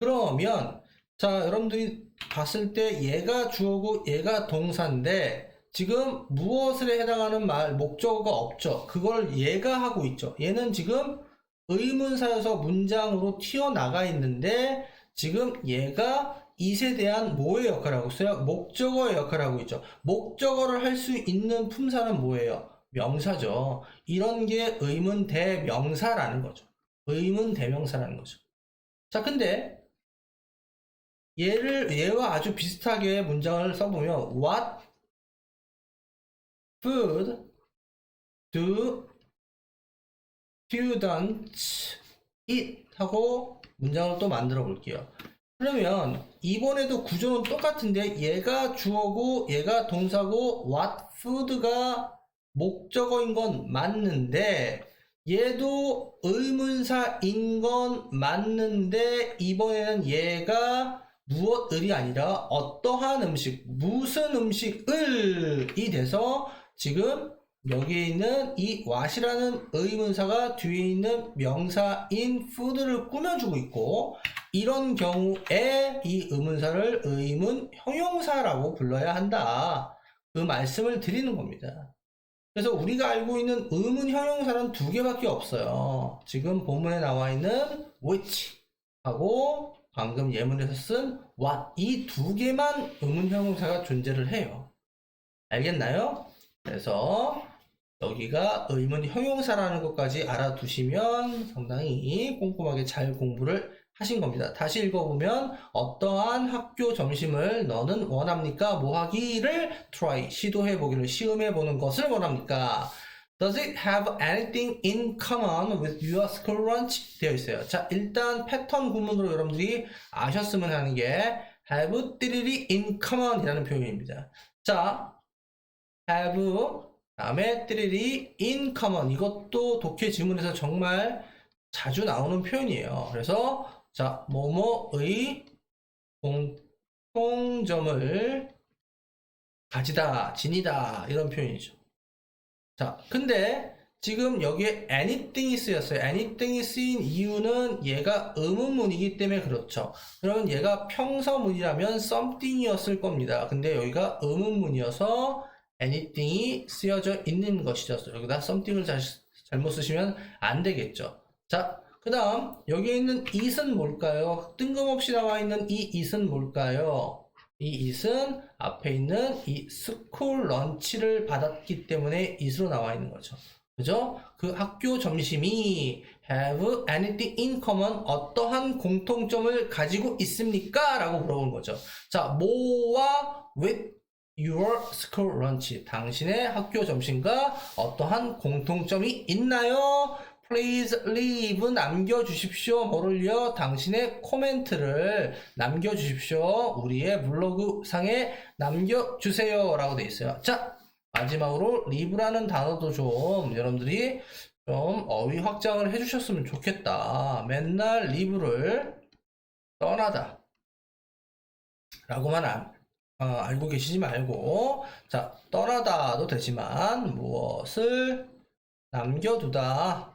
그러면 자, 여러분들이 봤을 때 얘가 주어고 얘가 동사인데 지금 무엇에 해당하는 말 목적어가 없죠. 그걸 얘가 하고 있죠. 얘는 지금 의문사여서 문장으로 튀어나가 있는데 지금 얘가 it에 대한 뭐의 역할을 하고 있어요? 목적어의 역할을 하고 있죠. 목적어를 할 수 있는 품사는 뭐예요? 명사죠. 이런 게 의문 대명사라는 거죠. 의문 대명사라는 거죠. 자, 근데 얘와 아주 비슷하게 문장을 써보면 what food do students eat 하고 문장을 또 만들어 볼게요. 그러면 이번에도 구조는 똑같은데 얘가 주어고 얘가 동사고 what food가 목적어인 건 맞는데 얘도 의문사인 건 맞는데 이번에는 얘가 무엇을이 아니라 어떠한 음식, 무슨 음식을이 돼서 지금 여기에 있는 이 what이라는 의문사가 뒤에 있는 명사인 food를 꾸며주고 있고 이런 경우에 이 의문사를 의문 형용사라고 불러야 한다. 그 말씀을 드리는 겁니다. 그래서 우리가 알고 있는 의문 형용사는 두 개밖에 없어요. 지금 본문에 나와 있는 which 하고 방금 예문에서 쓴 what 이 두 개만 의문 형용사가 존재를 해요. 알겠나요? 그래서 여기가 의문 형용사라는 것까지 알아두시면 상당히 꼼꼼하게 잘 공부를 하신 겁니다. 다시 읽어보면 어떠한 학교 점심을 너는 원합니까? 뭐 하기를 try, 시도해보기를 시음해보는 것을 원합니까? Does it have anything in common with your school lunch? 되어 있어요. 자, 일단 패턴 구문으로 여러분들이 아셨으면 하는 게 have 띠리리 in common 이라는 표현입니다. 자, have 다음에 띠리리 in common 이것도 독해 지문에서 정말 자주 나오는 표현이에요. 그래서 자 뭐뭐의 공통점을 가지다 지니다 이런 표현이죠. 자 근데 지금 여기에 anything이 쓰였어요. anything이 쓰인 이유는 얘가 의문문이기 때문에 그렇죠. 그러면 얘가 평서문이라면 something이었을 겁니다. 근데 여기가 의문문이어서 anything이 쓰여져 있는 것이죠. 여기다 something을 잘못 쓰시면 안 되겠죠. 자, 그 다음 여기에 있는 it은 뭘까요? 뜬금없이 나와 있는 이 it은 뭘까요? 이 it은 앞에 있는 이 스쿨 런치를 받았기 때문에 it으로 나와 있는 거죠. 그죠? 그 학교 점심이 have anything in common 어떠한 공통점을 가지고 있습니까? 라고 물어보는 거죠. 자, 뭐와 with your school lunch 당신의 학교 점심과 어떠한 공통점이 있나요? Please leave 남겨주십시오. 뭐를요? 당신의 코멘트를 남겨주십시오. 우리의 블로그 상에 남겨주세요 라고 되어 있어요. 자 마지막으로 leave라는 단어도 좀 여러분들이 좀 어휘 확장을 해주셨으면 좋겠다. 맨날 leave를 떠나다 라고만 알고 계시지 말고 자 떠나다도 되지만 무엇을 남겨두다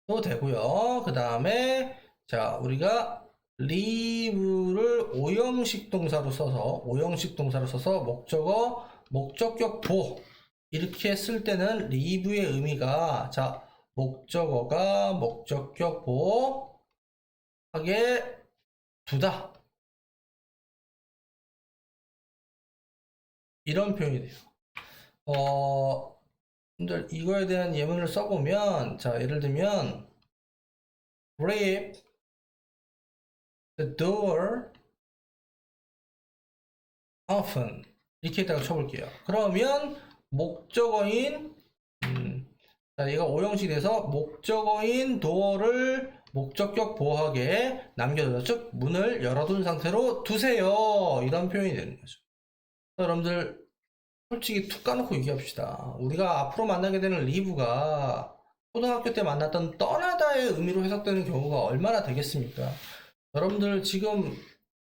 도 되고요. 그 다음에 자 우리가 leave를 오형식 동사로 써서 목적어 목적격 보 이렇게 쓸 때는 leave의 의미가 자 목적어가 목적격 보 하게 두다 이런 표현이 돼요. 여러분들 이거에 대한 예문을 써보면 자 예를 들면 grip the door often 이렇게다가 쳐볼게요. 그러면 목적어인 자 얘가 오형식이 돼서 목적어인 door를 목적격 보호하게 남겨둬 즉 문을 열어둔 상태로 두세요 이런 표현이 되는 거죠. 여러분들 솔직히 툭 까놓고 얘기합시다. 우리가 앞으로 만나게 되는 리브가 초등학교 때 만났던 떠나다의 의미로 해석되는 경우가 얼마나 되겠습니까? 여러분들 지금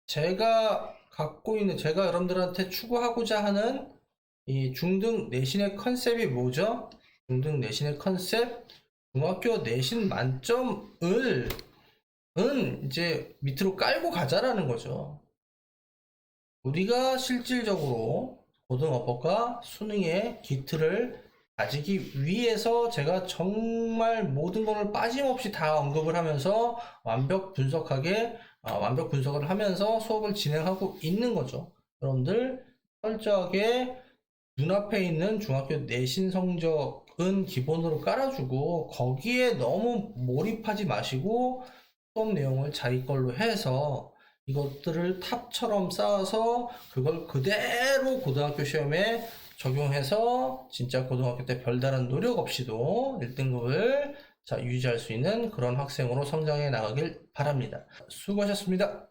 제가 갖고 있는 제가 여러분들한테 추구하고자 하는 이 중등 내신의 컨셉이 뭐죠? 중등 내신의 컨셉 중학교 내신 만점을 이제 밑으로 깔고 가자라는 거죠. 우리가 실질적으로 고등어법과 수능의 기틀을 가지기 위해서 제가 정말 모든 것을 빠짐없이 다 언급을 하면서 완벽 분석을 하면서 수업을 진행하고 있는 거죠. 여러분들 철저하게 눈앞에 있는 중학교 내신 성적은 기본으로 깔아주고 거기에 너무 몰입하지 마시고 수업 내용을 자기 걸로 해서 이것들을 탑처럼 쌓아서 그걸 그대로 고등학교 시험에 적용해서 진짜 고등학교 때 별다른 노력 없이도 1등급을 유지할 수 있는 그런 학생으로 성장해 나가길 바랍니다. 수고하셨습니다.